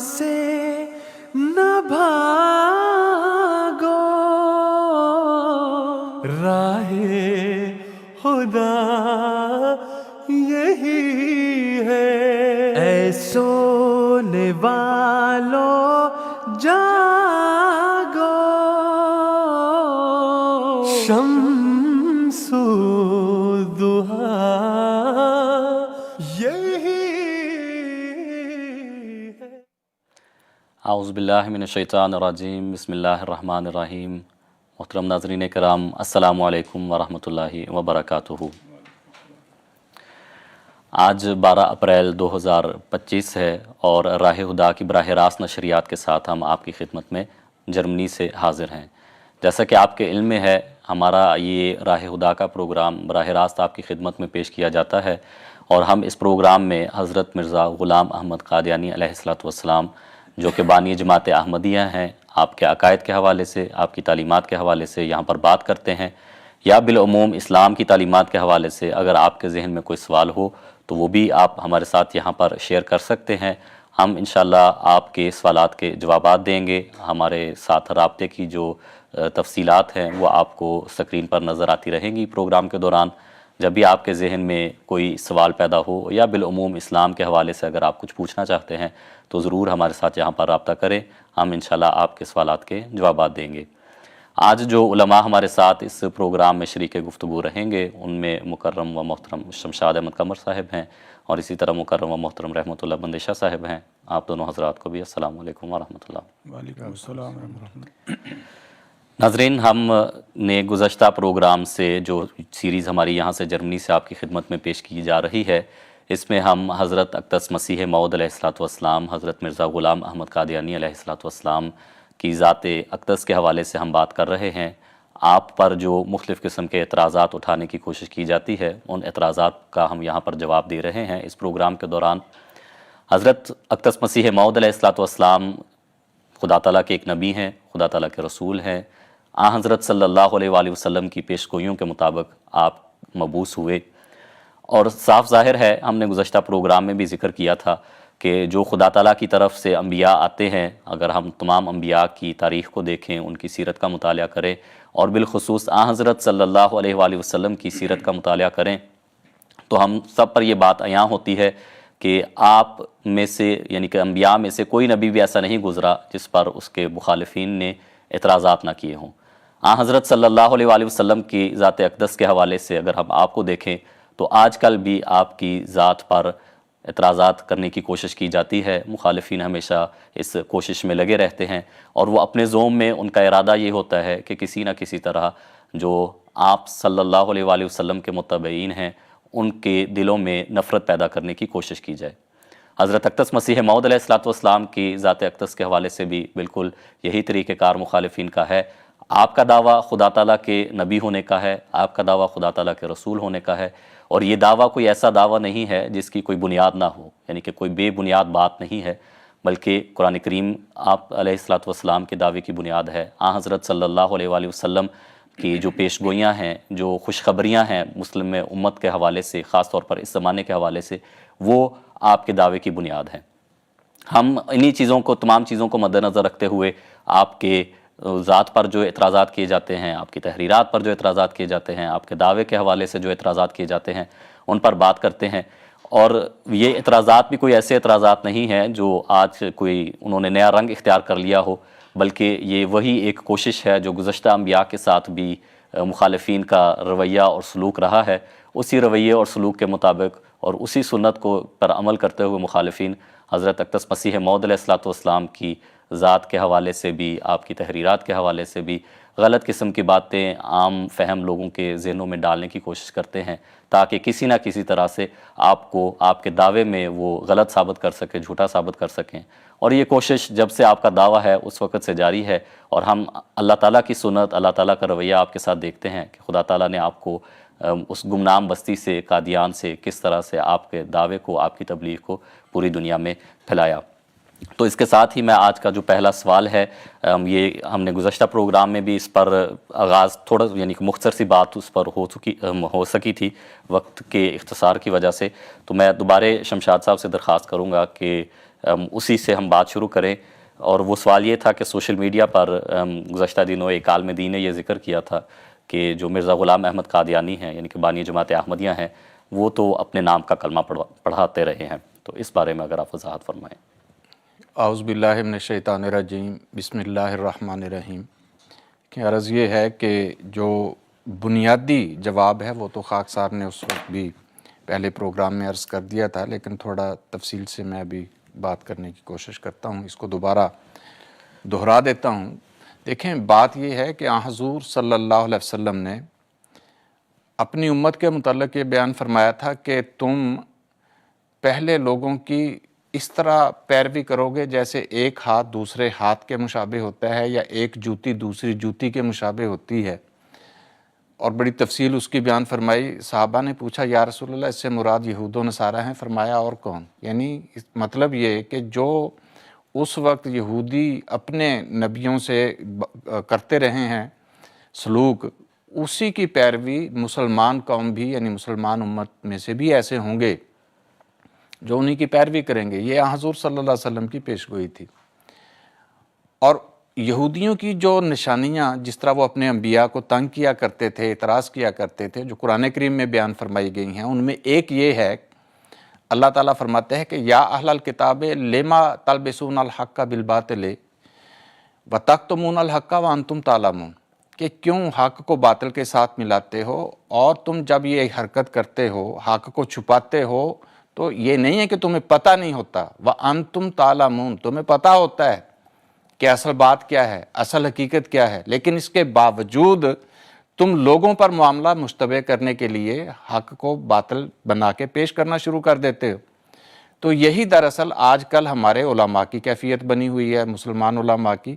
سے نہ بھاگو، راہ خدا یہی ہے۔ اے سونے والوں جاگو، شمس الضحیٰ یہی ہے۔ اعوذ باللہ من الشیطان الرجیم، بسم اللہ الرحمن الرحیم۔ محترم ناظرین کرام، السلام علیکم ورحمۃ اللہ وبرکاتہ۔ آج 12 اپریل 2025 ہے اور راہ خدا کی براہ راست نشریات کے ساتھ ہم آپ کی خدمت میں جرمنی سے حاضر ہیں۔ جیسا کہ آپ کے علم میں ہے، ہمارا یہ راہ خدا کا پروگرام براہ راست آپ کی خدمت میں پیش کیا جاتا ہے، اور ہم اس پروگرام میں حضرت مرزا غلام احمد قادیانی علیہ السلام جو کہ بانی جماعت احمدیہ ہیں، آپ کے عقائد کے حوالے سے، آپ کی تعلیمات کے حوالے سے یہاں پر بات کرتے ہیں، یا بالعموم اسلام کی تعلیمات کے حوالے سے اگر آپ کے ذہن میں کوئی سوال ہو تو وہ بھی آپ ہمارے ساتھ یہاں پر شیئر کر سکتے ہیں۔ ہم انشاءاللہ آپ کے سوالات کے جوابات دیں گے۔ ہمارے ساتھ رابطے کی جو تفصیلات ہیں وہ آپ کو سکرین پر نظر آتی رہیں گی پروگرام کے دوران۔ جب بھی آپ کے ذہن میں کوئی سوال پیدا ہو یا بالعموم اسلام کے حوالے سے اگر آپ کچھ پوچھنا چاہتے ہیں تو ضرور ہمارے ساتھ یہاں پر رابطہ کریں، ہم انشاءاللہ آپ کے سوالات کے جوابات دیں گے۔ آج جو علماء ہمارے ساتھ اس پروگرام میں شریک گفتگو رہیں گے ان میں مکرم و محترم شمشاد احمد قمر صاحب ہیں، اور اسی طرح مکرم و محترم رحمۃ اللہ بندیشہ صاحب ہیں۔ آپ دونوں حضرات کو بھی السلام علیکم ورحمۃ اللہ۔ وعلیکم السلام ورحمۃ اللہ۔ ناظرین، ہم نے گزشتہ پروگرام سے جو سیریز ہماری یہاں سے جرمنی سے آپ کی خدمت میں پیش کی جا رہی ہے، اس میں ہم حضرت اقدس مسیح موعود علیہ السلام، حضرت مرزا غلام احمد قادیانی علیہ السلام کی ذات اقدس کے حوالے سے ہم بات کر رہے ہیں۔ آپ پر جو مختلف قسم کے اعتراضات اٹھانے کی کوشش کی جاتی ہے، ان اعتراضات کا ہم یہاں پر جواب دے رہے ہیں اس پروگرام کے دوران۔ حضرت اقدس مسیح موعود علیہ السلام خدا تعالیٰ کے ایک نبی ہیں، خدا تعالیٰ کے رسول ہیں۔ حضرت صلی اللہ علیہ وآلہ وسلم کی پیش گوئیوں کے مطابق آپ مبعوث ہوئے، اور صاف ظاہر ہے، ہم نے گزشتہ پروگرام میں بھی ذکر کیا تھا کہ جو خدا تعالیٰ کی طرف سے انبیاء آتے ہیں، اگر ہم تمام انبیاء کی تاریخ کو دیکھیں، ان کی سیرت کا مطالعہ کریں، اور بالخصوص حضرت صلی اللہ علیہ وآلہ وسلم کی سیرت کا مطالعہ کریں، تو ہم سب پر یہ بات عیاں ہوتی ہے کہ آپ میں سے یعنی کہ انبیاء میں سے کوئی نبی بھی ایسا نہیں گزرا جس پر اس کے مخالفین نے اعتراضات نہ کیے ہوں۔ حضرت صلی اللہ علیہ وآلہ وسلم کی ذات اقدس کے حوالے سے اگر ہم آپ کو دیکھیں تو آج کل بھی آپ کی ذات پر اعتراضات کرنے کی کوشش کی جاتی ہے۔ مخالفین ہمیشہ اس کوشش میں لگے رہتے ہیں، اور وہ اپنے زوم میں ان کا ارادہ یہ ہوتا ہے کہ کسی نہ کسی طرح جو آپ صلی اللہ علیہ وآلہ وسلم کے متبعین ہیں ان کے دلوں میں نفرت پیدا کرنے کی کوشش کی جائے۔ حضرت اقدس مسیح موعود علیہ السلام کی ذات اقدس کے حوالے سے بھی بالکل یہی طریقہ کار مخالفین کا ہے۔ آپ کا دعویٰ خدا تعالیٰ کے نبی ہونے کا ہے، آپ کا دعویٰ خدا تعالیٰ کے رسول ہونے کا ہے، اور یہ دعویٰ کوئی ایسا دعویٰ نہیں ہے جس کی کوئی بنیاد نہ ہو، یعنی کہ کوئی بے بنیاد بات نہیں ہے، بلکہ قرآن کریم آپ علیہ السلام کے دعوے کی بنیاد ہے۔ حضرت صلی اللہ علیہ وآلہ وسلم کی جو پیش گوئیاں ہیں، جو خوشخبریاں ہیں مسلم امت کے حوالے سے، خاص طور پر اس زمانے کے حوالے سے، وہ آپ کے دعوے کی بنیاد ہیں۔ ہم انہی چیزوں کو، تمام چیزوں کو مد نظر رکھتے ہوئے آپ کے ذات پر جو اعتراضات کیے جاتے ہیں، آپ کی تحریرات پر جو اعتراضات کیے جاتے ہیں، آپ کے دعوے کے حوالے سے جو اعتراضات کیے جاتے ہیں، ان پر بات کرتے ہیں۔ اور یہ اعتراضات بھی کوئی ایسے اعتراضات نہیں ہیں جو آج کوئی انہوں نے نیا رنگ اختیار کر لیا ہو، بلکہ یہ وہی ایک کوشش ہے جو گزشتہ انبیاء کے ساتھ بھی مخالفین کا رویہ اور سلوک رہا ہے۔ اسی رویے اور سلوک کے مطابق اور اسی سنت کو پر عمل کرتے ہوئے مخالفین حضرت اقدس مسیح موعود علیہ السلام کی ذات کے حوالے سے بھی، آپ کی تحریرات کے حوالے سے بھی غلط قسم کی باتیں عام فہم لوگوں کے ذہنوں میں ڈالنے کی کوشش کرتے ہیں، تاکہ کسی نہ کسی طرح سے آپ کو آپ کے دعوے میں وہ غلط ثابت کر سکیں، جھوٹا ثابت کر سکیں۔ اور یہ کوشش جب سے آپ کا دعویٰ ہے اس وقت سے جاری ہے، اور ہم اللہ تعالیٰ کی سنت، اللہ تعالیٰ کا رویہ آپ کے ساتھ دیکھتے ہیں کہ خدا تعالیٰ نے آپ کو اس گمنام بستی سے، قادیان سے، کس طرح سے آپ کے دعوے کو، آپ کی تبلیغ کو پوری دنیا میں پھیلایا۔ تو اس کے ساتھ ہی میں آج کا جو پہلا سوال ہے، یہ ہم نے گزشتہ پروگرام میں بھی اس پر آغاز تھوڑا یعنی کہ مختصر سی بات اس پر ہو سکی تھی وقت کے اختصار کی وجہ سے، تو میں دوبارہ شمشاد صاحب سے درخواست کروں گا کہ اسی سے ہم بات شروع کریں. اور وہ سوال یہ تھا کہ سوشل میڈیا پر گزشتہ دنوں ایک عالم دین نے یہ ذکر کیا تھا کہ جو مرزا غلام احمد قادیانی ہیں یعنی کہ بانی جماعت احمدیہ ہیں وہ تو اپنے نام کا کلمہ پڑھاتے رہے ہیں. تو اس بارے میں اگر آپ وضاحت فرمائیں. اعوذ باللہ من الشیطان الرجیم، بسم اللہ الرحمن الرحیم. کہ عرض یہ ہے کہ جو بنیادی جواب ہے وہ تو خاک صاحب نے اس وقت بھی پہلے پروگرام میں عرض کر دیا تھا، لیکن تھوڑا تفصیل سے میں ابھی بات کرنے کی کوشش کرتا ہوں، اس کو دوبارہ دہرا دیتا ہوں. دیکھیں، بات یہ ہے کہ حضور صلی اللہ علیہ وسلم نے اپنی امت کے متعلق یہ بیان فرمایا تھا کہ تم پہلے لوگوں کی اس طرح پیروی کرو گے جیسے ایک ہاتھ دوسرے ہاتھ کے مشابہ ہوتا ہے یا ایک جوتی دوسری جوتی کے مشابہ ہوتی ہے. اور بڑی تفصیل اس کی بیان فرمائی. صحابہ نے پوچھا یا رسول اللہ اس سے مراد یہود و نصارہ ہیں؟ فرمایا اور کون؟ یعنی مطلب یہ کہ جو اس وقت یہودی اپنے نبیوں سے کرتے رہے ہیں سلوک، اسی کی پیروی مسلمان قوم بھی یعنی مسلمان امت میں سے بھی ایسے ہوں گے جو انہی کی پیروی کریں گے. یہ حضور صلی اللہ علیہ وسلم کی پیشگوئی تھی. اور یہودیوں کی جو نشانیاں جس طرح وہ اپنے انبیاء کو تنگ کیا کرتے تھے، اعتراض کیا کرتے تھے، جو قرآن کریم میں بیان فرمائی گئی ہیں، ان میں ایک یہ ہے، اللہ تعالیٰ فرماتے ہیں کہ یا اہل الکتاب لما تلبسون الحق بالباطل وتکتمون الحق وانتم تعلمون، کہ کیوں حق کو باطل کے ساتھ ملاتے ہو اور تم جب یہ حرکت کرتے ہو، حق کو چھپاتے ہو، تو یہ نہیں ہے کہ تمہیں پتہ نہیں ہوتا، وانتم تعلمون، تمہیں پتہ ہوتا ہے کہ اصل بات کیا ہے، اصل حقیقت کیا ہے، لیکن اس کے باوجود تم لوگوں پر معاملہ مشتبہ کرنے کے لیے حق کو باطل بنا کے پیش کرنا شروع کر دیتے ہو. تو یہی دراصل آج کل ہمارے علماء کی کیفیت بنی ہوئی ہے، مسلمان علماء کی،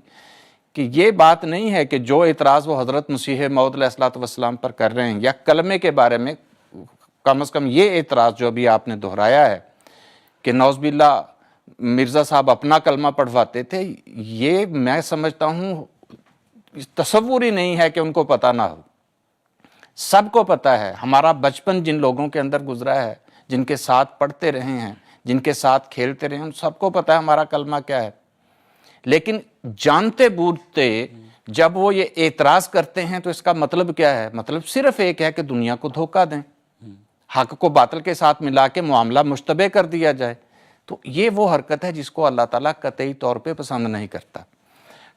کہ یہ بات نہیں ہے کہ جو اعتراض وہ حضرت مسیح موعود علیہ الصلوۃ والسلام پر کر رہے ہیں یا کلمے کے بارے میں، کم از کم یہ اعتراض جو ابھی آپ نے دہرایا ہے کہ نعوذ باللہ مرزا صاحب اپنا کلمہ پڑھواتے تھے، یہ میں سمجھتا ہوں تصور ہی نہیں ہے کہ ان کو پتہ نہ ہو. سب کو پتہ ہے. ہمارا بچپن جن لوگوں کے اندر گزرا ہے، جن کے ساتھ پڑھتے رہے ہیں، جن کے ساتھ کھیلتے رہے ہیں، ان سب کو پتہ ہے ہمارا کلمہ کیا ہے. لیکن جانتے بوجھتے جب وہ یہ اعتراض کرتے ہیں تو اس کا مطلب کیا ہے؟ مطلب صرف ایک ہے کہ دنیا کو دھوکہ دیں، حق کو باطل کے ساتھ ملا کے معاملہ مشتبہ کر دیا جائے. تو یہ وہ حرکت ہے جس کو اللہ تعالیٰ قطعی طور پہ پسند نہیں کرتا.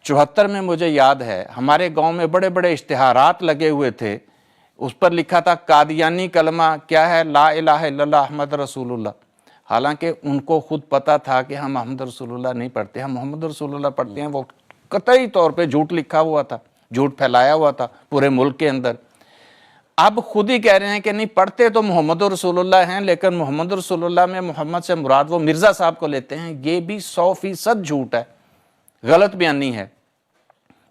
74 میں مجھے یاد ہے ہمارے گاؤں میں بڑے بڑے اشتہارات لگے ہوئے تھے، اس پر لکھا تھا قادیانی کلمہ کیا ہے؟ لا الہ الا اللہ احمد رسول اللہ. حالانکہ ان کو خود پتہ تھا کہ ہم محمد رسول اللہ نہیں پڑھتے، ہم محمد رسول اللہ پڑھتے ہیں. وہ قطعی طور پہ جھوٹ لکھا ہوا تھا، جھوٹ پھیلایا ہوا تھا پورے ملک کے اندر. اب خود ہی کہہ رہے ہیں کہ نہیں، پڑھتے تو محمد رسول اللہ ہیں لیکن محمد رسول اللہ میں محمد سے مراد وہ مرزا صاحب کو لیتے ہیں. یہ بھی 100% جھوٹ ہے، غلط بیانی ہے.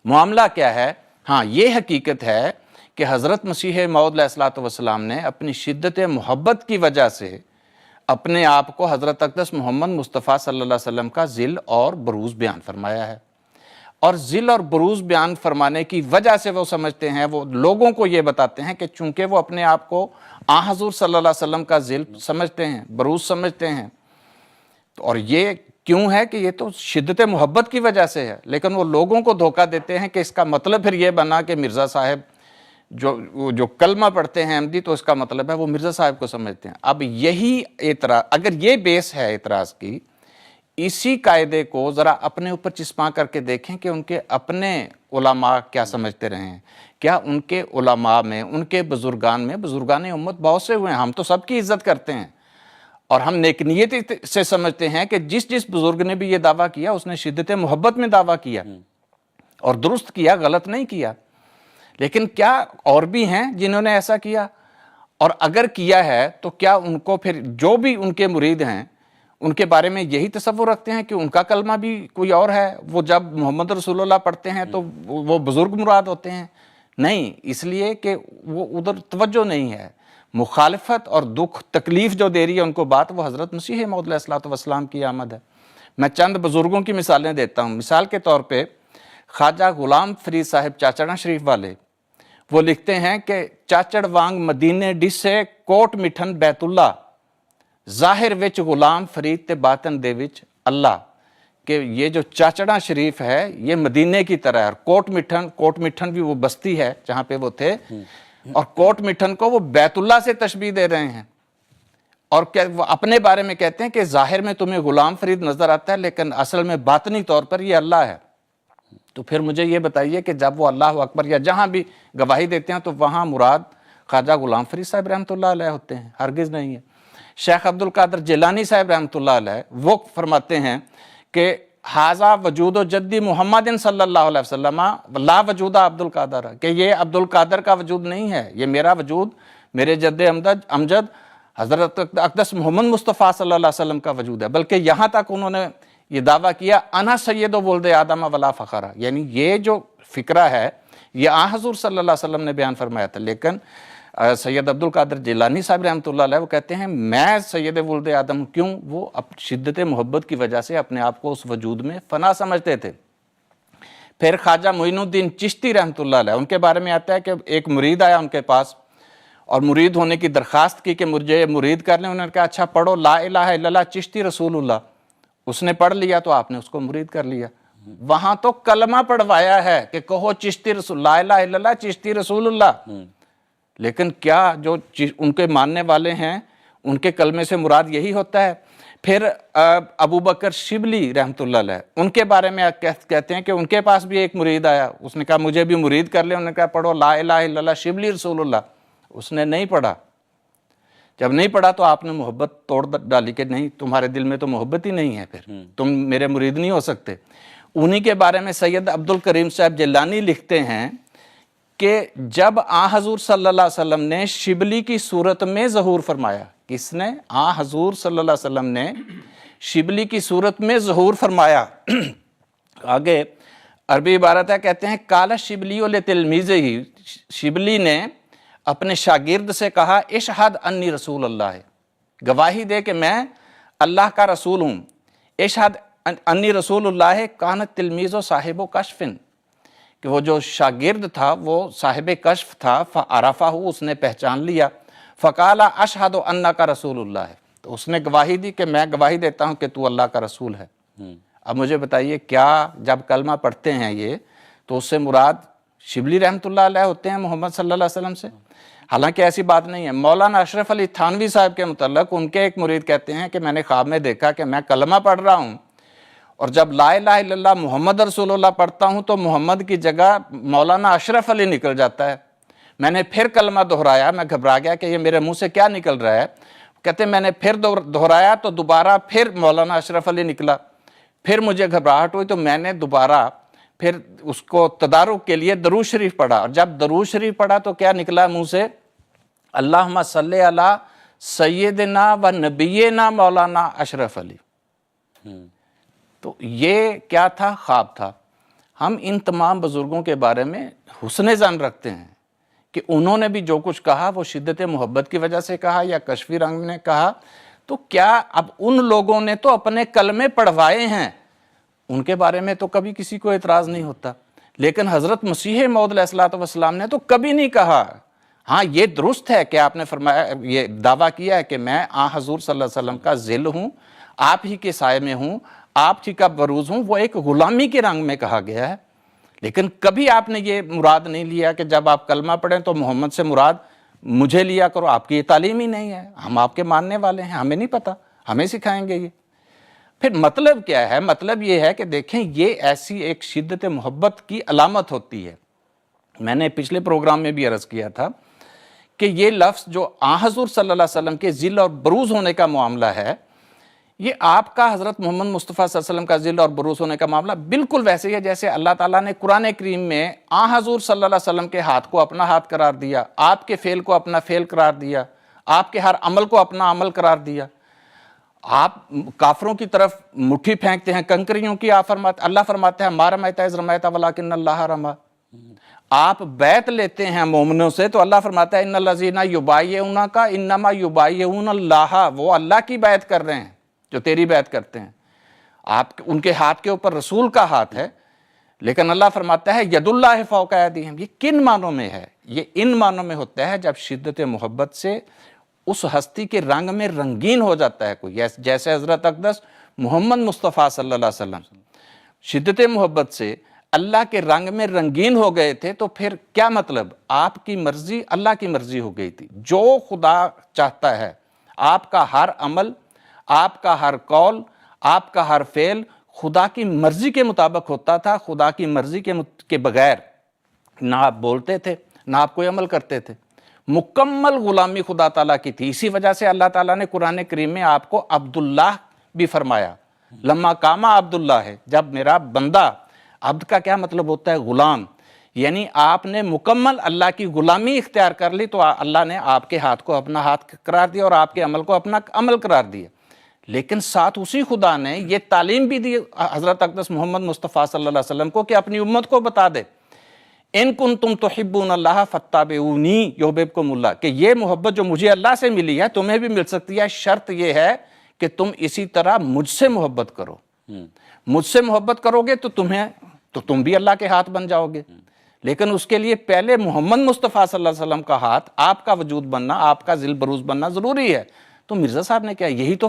معاملہ کیا ہے؟ ہاں، یہ حقیقت ہے کہ حضرت مسیح موعود علیہ الصلوۃ والسلام نے اپنی شدت محبت کی وجہ سے اپنے آپ کو حضرت اقدس محمد مصطفیٰ صلی اللہ علیہ وسلم کا ذل اور بروز بیان فرمایا ہے. اور ذل اور بروز بیان فرمانے کی وجہ سے وہ سمجھتے ہیں، وہ لوگوں کو یہ بتاتے ہیں کہ چونکہ وہ اپنے آپ کو حضور صلی اللہ علیہ وسلم کا ذل سمجھتے ہیں، بروز سمجھتے ہیں، اور یہ کیوں ہے کہ یہ تو شدت محبت کی وجہ سے ہے. لیکن وہ لوگوں کو دھوکہ دیتے ہیں کہ اس کا مطلب پھر یہ بنا کہ مرزا صاحب جو کلمہ پڑھتے ہیں احمدی، تو اس کا مطلب ہے وہ مرزا صاحب کو سمجھتے ہیں. اب یہی اعتراض، اگر یہ بیس ہے اعتراض کی، اسی قاعدے کو ذرا اپنے اوپر چسپاں کر کے دیکھیں کہ ان کے اپنے علماء کیا سمجھتے رہے ہیں. کیا ان کے علماء میں، ان کے بزرگان میں، بزرگان امت بہت سے ہوئے ہیں، ہم تو سب کی عزت کرتے ہیں اور ہم نیک نیت سے سمجھتے ہیں کہ جس بزرگ نے بھی یہ دعویٰ کیا اس نے شدت محبت میں دعویٰ کیا اور درست کیا، غلط نہیں کیا. لیکن کیا اور بھی ہیں جنہوں نے ایسا کیا؟ اور اگر کیا ہے تو کیا ان کو پھر جو بھی ان کے مرید ہیں ان کے بارے میں یہی تصور رکھتے ہیں کہ ان کا کلمہ بھی کوئی اور ہے؟ وہ جب محمد رسول اللہ پڑھتے ہیں تو وہ بزرگ مراد ہوتے ہیں؟ نہیں، اس لیے کہ وہ ادھر توجہ نہیں ہے. مخالفت اور دکھ تکلیف جو دے رہی ہے ان کو بات، وہ حضرت مسیح موعود علیہ الصلوۃ والسلام کی آمد ہے. میں چند بزرگوں کی مثالیں دیتا ہوں. مثال کے طور پہ خواجہ غلام فرید صاحب چاچڑا شریف والے، وہ لکھتے ہیں کہ چاچڑ وانگ مدینے ڈسے کوٹ مٹھن بیت اللہ، ظاہر وچ غلام فرید تے باطن دے وچ اللہ کہ یہ جو چاچڑا شریف ہے یہ مدینے کی طرح ہے، اور کوٹ مٹھن بھی وہ بستی ہے جہاں پہ وہ تھے، اور کوٹ مٹھن کو وہ بیت اللہ سے تشبیہ دے رہے ہیں، اور وہ اپنے بارے میں کہتے ہیں کہ ظاہر میں تمہیں غلام فرید نظر آتا ہے لیکن اصل میں باطنی طور پر یہ اللہ ہے۔ تو پھر مجھے یہ بتائیے کہ جب وہ اللہ اکبر یا جہاں بھی گواہی دیتے ہیں تو وہاں مراد خواجہ غلام فرید صاحب رحمۃ اللہ علیہ ہوتے ہیں؟ ہرگز نہیں ہے۔ شیخ عبد القادر جیلانی صاحب رحمۃ اللہ علیہ وہ فرماتے ہیں کہ حاذا وجود و جدی محمد صلی اللہ علیہ وسلم لا وجود عبد القادر، کہ یہ عبد القادر کا وجود نہیں ہے، یہ میرا وجود، میرے جد امجد حضرت اقدس محمد مصطفیٰ صلی اللہ علیہ وسلم کا وجود ہے۔ بلکہ یہاں تک انہوں نے یہ دعویٰ کیا انا سید و ولد آدم ولا فخرہ، یعنی یہ جو فکرہ ہے یہ حضور صلی اللہ علیہ وسلم نے بیان فرمایا تھا، لیکن سید عبد القادر جیلانی صاحب رحمۃ اللہ علیہ وہ کہتے ہیں میں سید ولد آدم، کیوں؟ وہ شدت محبت کی وجہ سے اپنے آپ کو اس وجود میں فنا سمجھتے تھے۔ پھر خواجہ معین الدین چشتی رحمۃ اللہ علیہ ان کے بارے میں آتا ہے کہ ایک مرید آیا ان کے پاس اور مرید ہونے کی درخواست کی کہ مجھے مرید کر لیں۔ انہوں نے کہا اچھا پڑھو لا الہ الا اللہ چشتی رسول اللہ، اس نے پڑھ لیا تو آپ نے اس کو مرید کر لیا۔ وہاں تو کلمہ پڑھوایا ہے کہ کہو چشتی رسول، لا الہ الا اللہ چشتی رسول اللہ، لیکن کیا جو ان کے ماننے والے ہیں ان کے کلمے سے مراد یہی ہوتا ہے؟ پھر ابو بکر شبلی رحمۃ اللہ علیہ ان کے بارے میں کہتے ہیں کہ ان کے پاس بھی ایک مرید آیا، اس نے کہا مجھے بھی مرید کر لیں، انہوں نے کہا پڑھو لا الہ الا اللہ شبلی رسول اللہ، اس نے نہیں پڑھا۔ جب نہیں پڑھا تو آپ نے محبت توڑ ڈالی کہ نہیں تمہارے دل میں تو محبت ہی نہیں ہے، پھر تم میرے مرید نہیں ہو سکتے۔ انہی کے بارے میں سید عبد الکریم صاحب جیلانی لکھتے ہیں کہ جب حضور صلی اللہ علیہ وسلم نے شبلی کی صورت میں ظہور فرمایا، کس نے؟ حضور صلی اللہ علیہ وسلم نے شبلی کی صورت میں ظہور فرمایا۔ آگے عربی عبارت ہے، کہتے ہیں کالا شبلی لتلمیذہ، شبلی نے اپنے شاگرد سے کہا اشہد انی رسول اللہ ہے، گواہی دے کہ میں اللہ کا رسول ہوں۔ اشہد انی رسول اللہ کانت تلمیذ و صاحب و کشفن، کہ وہ جو شاگرد تھا وہ صاحب کشف تھا، فعرفہ، اس نے پہچان لیا، فقال اشہد انک رسول اللہ ہے، تو اس نے گواہی دی کہ میں گواہی دیتا ہوں کہ تو اللہ کا رسول ہے۔ اب مجھے بتائیے کیا جب کلمہ پڑھتے ہیں یہ تو اس سے مراد شبلی رحمۃ اللہ علیہ ہوتے ہیں محمد صلی اللہ علیہ وسلم سے؟ حالانکہ ایسی بات نہیں ہے۔ مولانا اشرف علی تھانوی صاحب کے متعلق ان کے ایک مرید کہتے ہیں کہ میں نے خواب میں دیکھا کہ میں کلمہ پڑھ رہا ہوں اور جب لا الہ الا اللہ محمد رسول اللہ پڑھتا ہوں تو محمد کی جگہ مولانا اشرف علی نکل جاتا ہے۔ میں نے پھر کلمہ دہرایا، میں گھبرا گیا کہ یہ میرے منہ سے کیا نکل رہا ہے، کہتے ہیں میں نے پھر دہرایا تو دوبارہ پھر مولانا اشرف علی نکلا، پھر مجھے گھبراہٹ ہوئی تو میں نے دوبارہ پھر اس کو تدارک کے لیے درود شریف پڑھا، اور جب درود شریف پڑھا تو کیا نکلا منہ سے؟ اللہم صلی علی سیدنا و نبینا مولانا اشرف علی۔ تو یہ کیا تھا؟ خواب تھا۔ ہم ان تمام بزرگوں کے بارے میں حسن ظن رکھتے ہیں کہ انہوں نے بھی جو کچھ کہا وہ شدت محبت کی وجہ سے کہا یا کشفی رنگ نے کہا، تو کیا اب ان لوگوں نے تو اپنے کلمے پڑھوائے ہیں، ان کے بارے میں تو کبھی کسی کو اعتراض نہیں ہوتا، لیکن حضرت مسیح موعود علیہ الصلوۃ والسلام نے تو کبھی نہیں کہا۔ ہاں یہ درست ہے کہ آپ نے فرمایا، یہ دعویٰ کیا ہے کہ میں حضور صلی اللہ علیہ وسلم کا ذل ہوں، آپ ہی کے سائے میں ہوں، آپ ہی کا بروز ہوں، وہ ایک غلامی کے رنگ میں کہا گیا ہے، لیکن کبھی آپ نے یہ مراد نہیں لیا کہ جب آپ کلمہ پڑھیں تو محمد سے مراد مجھے لیا کرو، آپ کی یہ تعلیم ہی نہیں ہے، ہم آپ کے ماننے والے ہیں، ہمیں نہیں پتہ، ہمیں سکھائیں گے یہ۔ پھر مطلب کیا ہے؟ مطلب یہ ہے کہ دیکھیں یہ ایسی ایک شدت محبت کی علامت ہوتی ہے۔ میں نے پچھلے پروگرام میں بھی عرض کیا تھا کہ یہ لفظ جو حضور صلی اللہ علیہ وسلم کے ذل اور بروز ہونے کا معاملہ ہے، یہ آپ کا حضرت محمد مصطفیٰ صلی اللہ علیہ وسلم کا ذل اور بروز ہونے کا معاملہ بالکل ویسے ہی ہے جیسے اللہ تعالیٰ نے قرآن کریم میں حضور صلی اللہ علیہ وسلم کے ہاتھ کو اپنا ہاتھ قرار دیا، آپ کے فعل کو اپنا فعل قرار دیا، آپ کے ہر عمل کو اپنا عمل قرار دیا۔ آپ کافروں کی طرف مٹھی پھینکتے ہیں کنکریوں کی، اللہ فرماتا ہے ما رمیت اذ رمیت ولکن اللہ رمی۔ آپ بیعت لیتے ہیں مومنوں سے تو اللہ فرماتا ہے ان الذین یبایعونک انما یبایعون اللہ، وہ اللہ کی بیعت کر رہے ہیں جو تیری بیعت کرتے ہیں۔ آپ ان کے ہاتھ کے اوپر رسول کا ہاتھ ہے، لیکن اللہ فرماتا ہے ید اللہ فوق ایدیہم۔ یہ کن معنوں میں ہے؟ یہ ان معنوں میں ہوتا ہے جب شدت محبت سے اس ہستی کے رنگ میں رنگین ہو جاتا ہے کوئی، جیسے حضرت اقدس محمد مصطفیٰ صلی اللہ علیہ وسلم شدت محبت سے اللہ کے رنگ میں رنگین ہو گئے تھے، تو پھر کیا مطلب؟ آپ کی مرضی اللہ کی مرضی ہو گئی تھی۔ جو خدا چاہتا ہے، آپ کا ہر عمل، آپ کا ہر قول، آپ کا ہر فعل خدا کی مرضی کے مطابق ہوتا تھا۔ خدا کی مرضی کے بغیر نہ آپ بولتے تھے، نہ آپ کوئی عمل کرتے تھے۔ مکمل غلامی خدا تعالیٰ کی تھی۔ اسی وجہ سے اللہ تعالیٰ نے قرآن کریم میں آپ کو عبداللہ بھی فرمایا۔ لما کاما عبداللہ ہے، جب میرا بندہ، عبد کا کیا مطلب ہوتا ہے؟ غلام۔ یعنی آپ نے مکمل اللہ کی غلامی اختیار کر لی، تو اللہ نے آپ کے ہاتھ کو اپنا ہاتھ قرار دیا اور آپ کے عمل کو اپنا عمل قرار دیا۔ لیکن ساتھ اسی خدا نے یہ تعلیم بھی دی حضرت اقدس محمد مصطفیٰ صلی اللہ علیہ وسلم کو کہ اپنی امت کو بتا دے، ان کنتم تحبون اللہ فاتبعونی یحببکم اللہ، کہ یہ محبت جو مجھے اللہ سے ملی ہے تمہیں بھی مل سکتی ہے، شرط یہ ہے کہ تم اسی طرح مجھ سے محبت کرو۔ مجھ سے محبت کرو گے تو تم بھی اللہ کے ہاتھ بن جاؤ گے، لیکن اس کے لیے پہلے محمد مصطفیٰ صلی اللہ علیہ وسلم کا ہاتھ، آپ کا وجود بننا، آپ کا ذل بروز بننا ضروری ہے۔ تو مرزا صاحب نے کیا یہی تو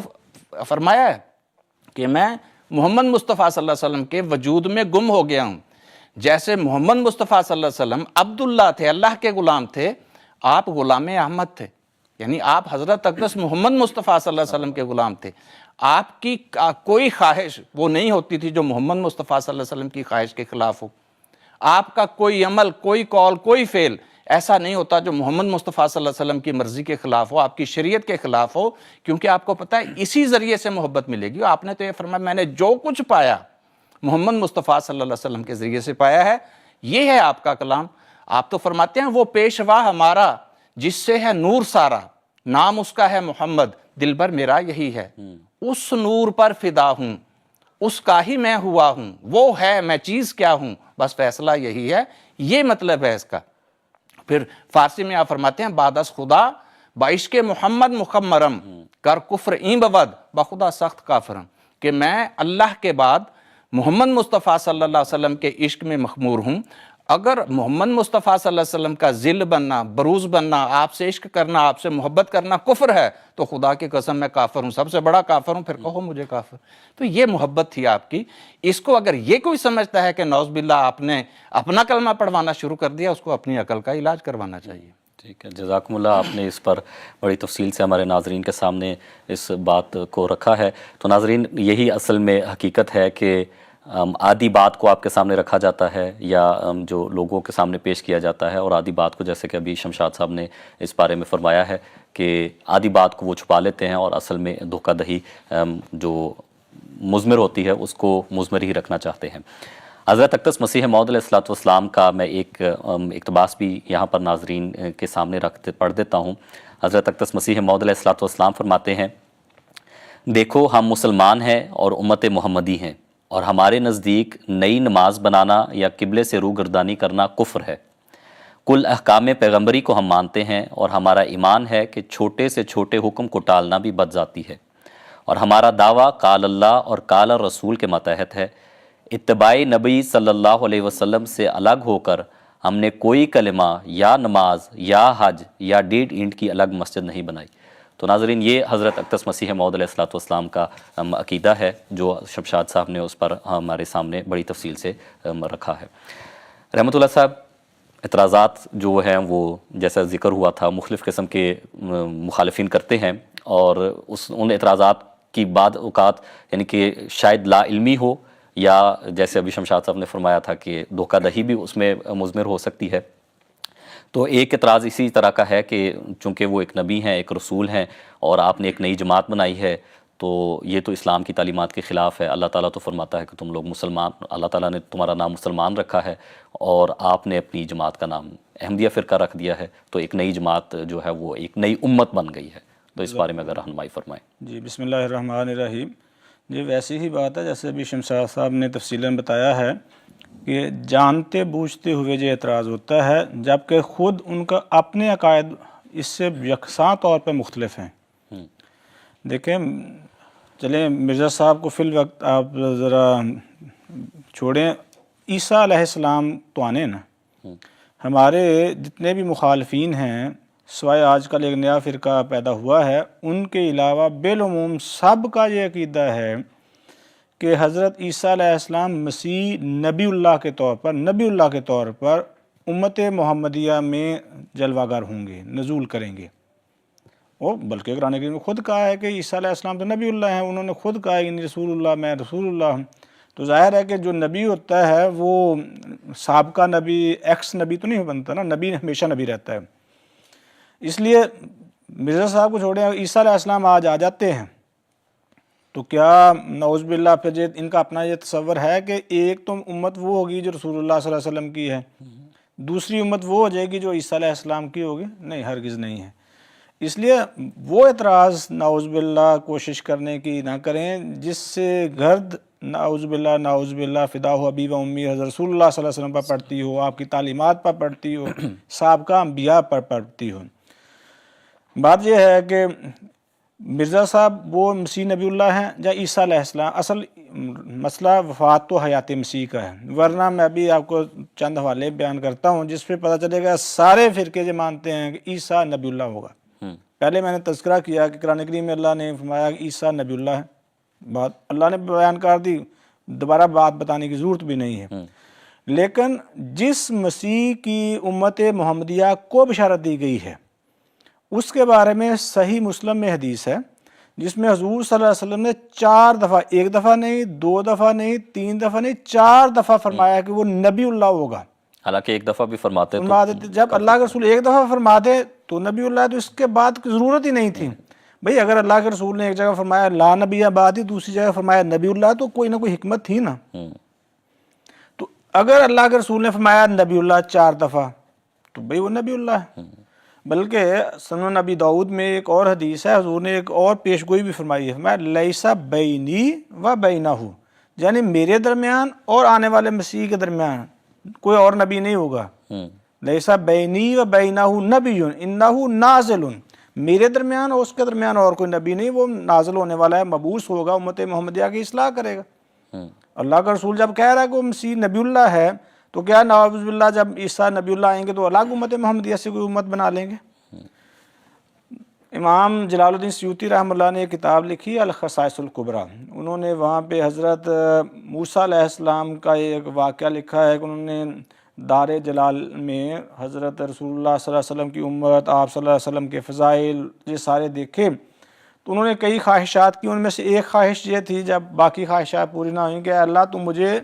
فرمایا ہے کہ میں محمد مصطفیٰ صلی اللہ علیہ وسلم کے وجود میں گم ہو گیا ہوں۔ جیسے محمد مصطفیٰ صلی اللہ علیہ وسلم عبداللہ تھے، اللہ کے غلام تھے، آپ غلام احمد تھے، یعنی آپ حضرت اقدس محمد مصطفیٰ صلی اللہ علیہ وسلم کے غلام تھے۔ آپ کی کوئی خواہش وہ نہیں ہوتی تھی جو محمد مصطفیٰ صلی اللہ علیہ وسلم کی خواہش کے خلاف ہو۔ آپ کا کوئی عمل، کوئی قول، کوئی فعل ایسا نہیں ہوتا جو محمد مصطفیٰ صلی اللہ علیہ وسلم کی مرضی کے خلاف ہو، آپ کی شریعت کے خلاف ہو، کیونکہ آپ کو پتہ ہے اسی ذریعے سے محبت ملے گی۔ آپ نے تو یہ فرمایا میں نے جو کچھ پایا محمد مصطفیٰ صلی اللہ علیہ وسلم کے ذریعے سے پایا ہے، یہ ہے آپ کا کلام۔ آپ تو فرماتے ہیں وہ پیشوا ہمارا جس سے ہے نور سارا، نام اس کا ہے محمد، دل بھر میرا یہی ہے، اس نور پر فدا ہوں، اس کا ہی میں ہوا ہوں، وہ ہے میں چیز کیا ہوں، بس فیصلہ یہی ہے۔ یہ مطلب ہے اس کا۔ پھر فارسی میں آپ فرماتے ہیں بعد از خدا بعشق محمد مخمرم کر کفر این بود بخدا سخت کافرم، کہ میں اللہ کے بعد محمد مصطفیٰ صلی اللہ علیہ وسلم کے عشق میں مخمور ہوں۔ اگر محمد مصطفیٰ صلی اللہ علیہ وسلم کا ذل بننا، بروز بننا، آپ سے عشق کرنا، آپ سے محبت کرنا کفر ہے، تو خدا کی قسم میں کافر ہوں، سب سے بڑا کافر ہوں، پھر کہو مجھے کافر۔ تو یہ محبت تھی آپ کی۔ اس کو اگر یہ کوئی سمجھتا ہے کہ نعوذ باللہ آپ نے اپنا کلمہ پڑھوانا شروع کر دیا، اس کو اپنی عقل کا علاج کروانا چاہیے۔ ٹھیک ہے، جزاکم اللہ، آپ نے اس پر بڑی تفصیل سے ہمارے ناظرین کے سامنے اس بات کو رکھا ہے۔ تو ناظرین، یہی اصل میں حقیقت ہے کہ آدھی بات کو آپ کے سامنے رکھا جاتا ہے یا جو لوگوں کے سامنے پیش کیا جاتا ہے، اور آدھی بات کو، جیسے کہ ابھی شمشاد صاحب نے اس بارے میں فرمایا ہے کہ آدھی بات کو وہ چھپا لیتے ہیں اور اصل میں دھوکہ دہی جو مضمر ہوتی ہے اس کو مضمر ہی رکھنا چاہتے ہیں۔ حضرت اقدس مسیح موعود علیہ الصلوۃ والسلام کا میں ایک اقتباس بھی یہاں پر ناظرین کے سامنے پڑھ دیتا ہوں۔ حضرت اقدس مسیح موعود علیہ الصلوۃ والسلام فرماتے ہیں، دیکھو ہم مسلمان ہیں اور امت محمدی ہیں، اور ہمارے نزدیک نئی نماز بنانا یا قبلے سے روگردانی کرنا کفر ہے۔ کل احکام پیغمبری کو ہم مانتے ہیں، اور ہمارا ایمان ہے کہ چھوٹے سے چھوٹے حکم کو ٹالنا بھی بد ذاتی ہے، اور ہمارا دعویٰ قال اللہ اور قال رسول کے ماتحت ہے۔ اتباع نبی صلی اللہ علیہ وسلم سے الگ ہو کر ہم نے کوئی کلمہ یا نماز یا حج یا 1.5 اینٹ کی الگ مسجد نہیں بنائی۔ تو ناظرین، یہ حضرت اقدس مسیح موعود علیہ الصلوۃ والسلام کا عقیدہ ہے جو شمشاد صاحب نے اس پر ہمارے سامنے بڑی تفصیل سے رکھا ہے۔ رحمت اللہ صاحب، اعتراضات جو ہیں وہ جیسا ذکر ہوا تھا مختلف قسم کے مخالفین کرتے ہیں، اور ان اعتراضات کی بعض اوقات یعنی کہ شاید لا علمی ہو، یا جیسے ابھی شمشاد صاحب نے فرمایا تھا کہ دھوکہ دہی بھی اس میں مضمر ہو سکتی ہے۔ تو ایک اعتراض اسی طرح کا ہے کہ چونکہ وہ ایک نبی ہیں، ایک رسول ہیں، اور آپ نے ایک نئی جماعت بنائی ہے، تو یہ تو اسلام کی تعلیمات کے خلاف ہے۔ اللہ تعالیٰ تو فرماتا ہے کہ تم لوگ مسلمان، اللہ تعالیٰ نے تمہارا نام مسلمان رکھا ہے، اور آپ نے اپنی جماعت کا نام احمدیہ فرقہ رکھ دیا ہے، تو ایک نئی جماعت جو ہے وہ ایک نئی امت بن گئی ہے۔ تو اس بارے میں اگر رہنمائی فرمائیں۔ جی، بسم اللہ الرحمن الرحیم۔ جی، ویسی ہی بات ہے جیسے ابھی شمشاد صاحب نے تفصیلاً بتایا ہے کہ جانتے بوجھتے ہوئے جو اعتراض ہوتا ہے، جبکہ خود ان کا اپنے عقائد اس سے یکساں طور پہ مختلف ہیں۔ دیکھیں، چلیں مرزا صاحب کو فی الوقت آپ ذرا چھوڑیں، عیسیٰ علیہ السلام تو آنے نا۔ ہمارے جتنے بھی مخالفین ہیں، سوائے آج کل ایک نیا فرقہ پیدا ہوا ہے، ان کے علاوہ بالعموم سب کا یہ عقیدہ ہے کہ حضرت عیسیٰ علیہ السلام مسیح نبی اللہ کے طور پر امت محمدیہ میں جلوہ گر ہوں گے، نزول کریں گے. بلکہ قرآن کریم میں خود کہا ہے کہ عیسیٰ علیہ السلام تو نبی اللہ ہیں، انہوں نے خود کہا ہے رسول اللہ، میں رسول اللہ ہوں. تو ظاہر ہے کہ جو نبی ہوتا ہے وہ سابقہ نبی ایکس نبی تو نہیں بنتا نا، نبی ہمیشہ نبی رہتا ہے. اس لیے مرزا صاحب کو چھوڑیں، عیسیٰ علیہ السلام آج آ جاتے ہیں تو کیا نعوذ باللہ پھر ان کا اپنا یہ تصور ہے کہ ایک تو امت وہ ہوگی جو رسول اللہ صلی اللہ علیہ وسلم کی ہے، دوسری امت وہ ہو جائے گی جو عیسیٰ علیہ السلام کی ہوگی؟ نہیں، ہرگز نہیں ہے. اس لیے وہ اعتراض نعوذ باللہ کوشش کرنے کی نہ کریں جس سے گرد نعوذ باللہ فدا ہو ابی و امی حضرت رسول اللہ صلی اللہ علیہ وسلم پر پڑتی ہو، آپ کی تعلیمات پر پڑتی ہو، سابقہ انبیاء پر پڑتی ہو. بات یہ ہے کہ مرزا صاحب وہ مسیح نبی اللہ ہیں یا عیسیٰ علیہ السلام؟ اصل مسئلہ وفات تو حیات مسیح کا ہے، ورنہ میں ابھی آپ کو چند حوالے بیان کرتا ہوں جس پہ پتہ چلے گا سارے فرقے جو مانتے ہیں کہ عیسیٰ نبی اللہ ہوگا. پہلے میں نے تذکرہ کیا کہ قرآن کریم میں اللہ نے فرمایا کہ عیسیٰ نبی اللہ ہے، بات اللہ نے بیان کر دی، دوبارہ بات بتانے کی ضرورت بھی نہیں ہے. لیکن جس مسیح کی امت محمدیہ کو بشارت دی گئی ہے اس کے بارے میں صحیح مسلم میں حدیث ہے جس میں حضور صلی اللہ علیہ وسلم نے 4 دفعہ، 1 دفعہ نہیں، 2 دفعہ نہیں، 3 دفعہ نہیں، 4 دفعہ فرمایا کہ وہ نبی اللہ ہوگا. حالانکہ ایک دفعہ بھی فرماتے جب اللہ کے رسول ایک دفعہ فرماتے تو نبی اللہ، تو اس کے بعد کی ضرورت ہی نہیں تھی. بھئی اگر اللہ کے رسول نے ایک جگہ فرمایا لا نبی بعدی، دوسری جگہ فرمایا نبی اللہ، تو کوئی نہ کوئی حکمت تھی نا. تو اگر اللہ کے رسول نے فرمایا نبی اللہ 4 دفعہ تو بھئی وہ نبی اللہ ہے. بلکہ سنن نبی داؤد میں ایک اور حدیث ہے، حضور نے ایک اور پیشگوئی بھی فرمائی ہے، فرمایا لیسا بینی و بینہ، یعنی میرے درمیان اور آنے والے مسیح کے درمیان کوئی اور نبی نہیں ہوگا. لیسا بینی و بینہ نبی انہ نازل، میرے درمیان اور اس کے درمیان اور کوئی نبی نہیں، وہ نازل ہونے والا ہے، مبعوث ہوگا، امت محمدیہ کی اصلاح کرے گا. اللہ کا رسول جب کہہ رہا ہے کہ وہ مسیح نبی اللہ ہے تو کیا نعوذ باللہ جب عیسیٰ نبی اللہ آئیں گے تو الگ امت محمدیہ سے کوئی امت بنا لیں گے؟ امام جلال الدین سیوطی رحمہ اللہ نے ایک کتاب لکھی الخصائص الکبریٰ. انہوں نے وہاں پہ حضرت موسیٰ علیہ السلام کا ایک واقعہ لکھا ہے کہ انہوں نے دار جلال میں حضرت رسول اللہ صلی اللہ علیہ وسلم کی امت، آپ صلی اللہ علیہ وسلم کے فضائل یہ سارے دیکھے تو انہوں نے کئی خواہشات کی. ان میں سے ایک خواہش یہ تھی جب باقی خواہشات پوری نہ ہوئیں کہ اللہ تم مجھے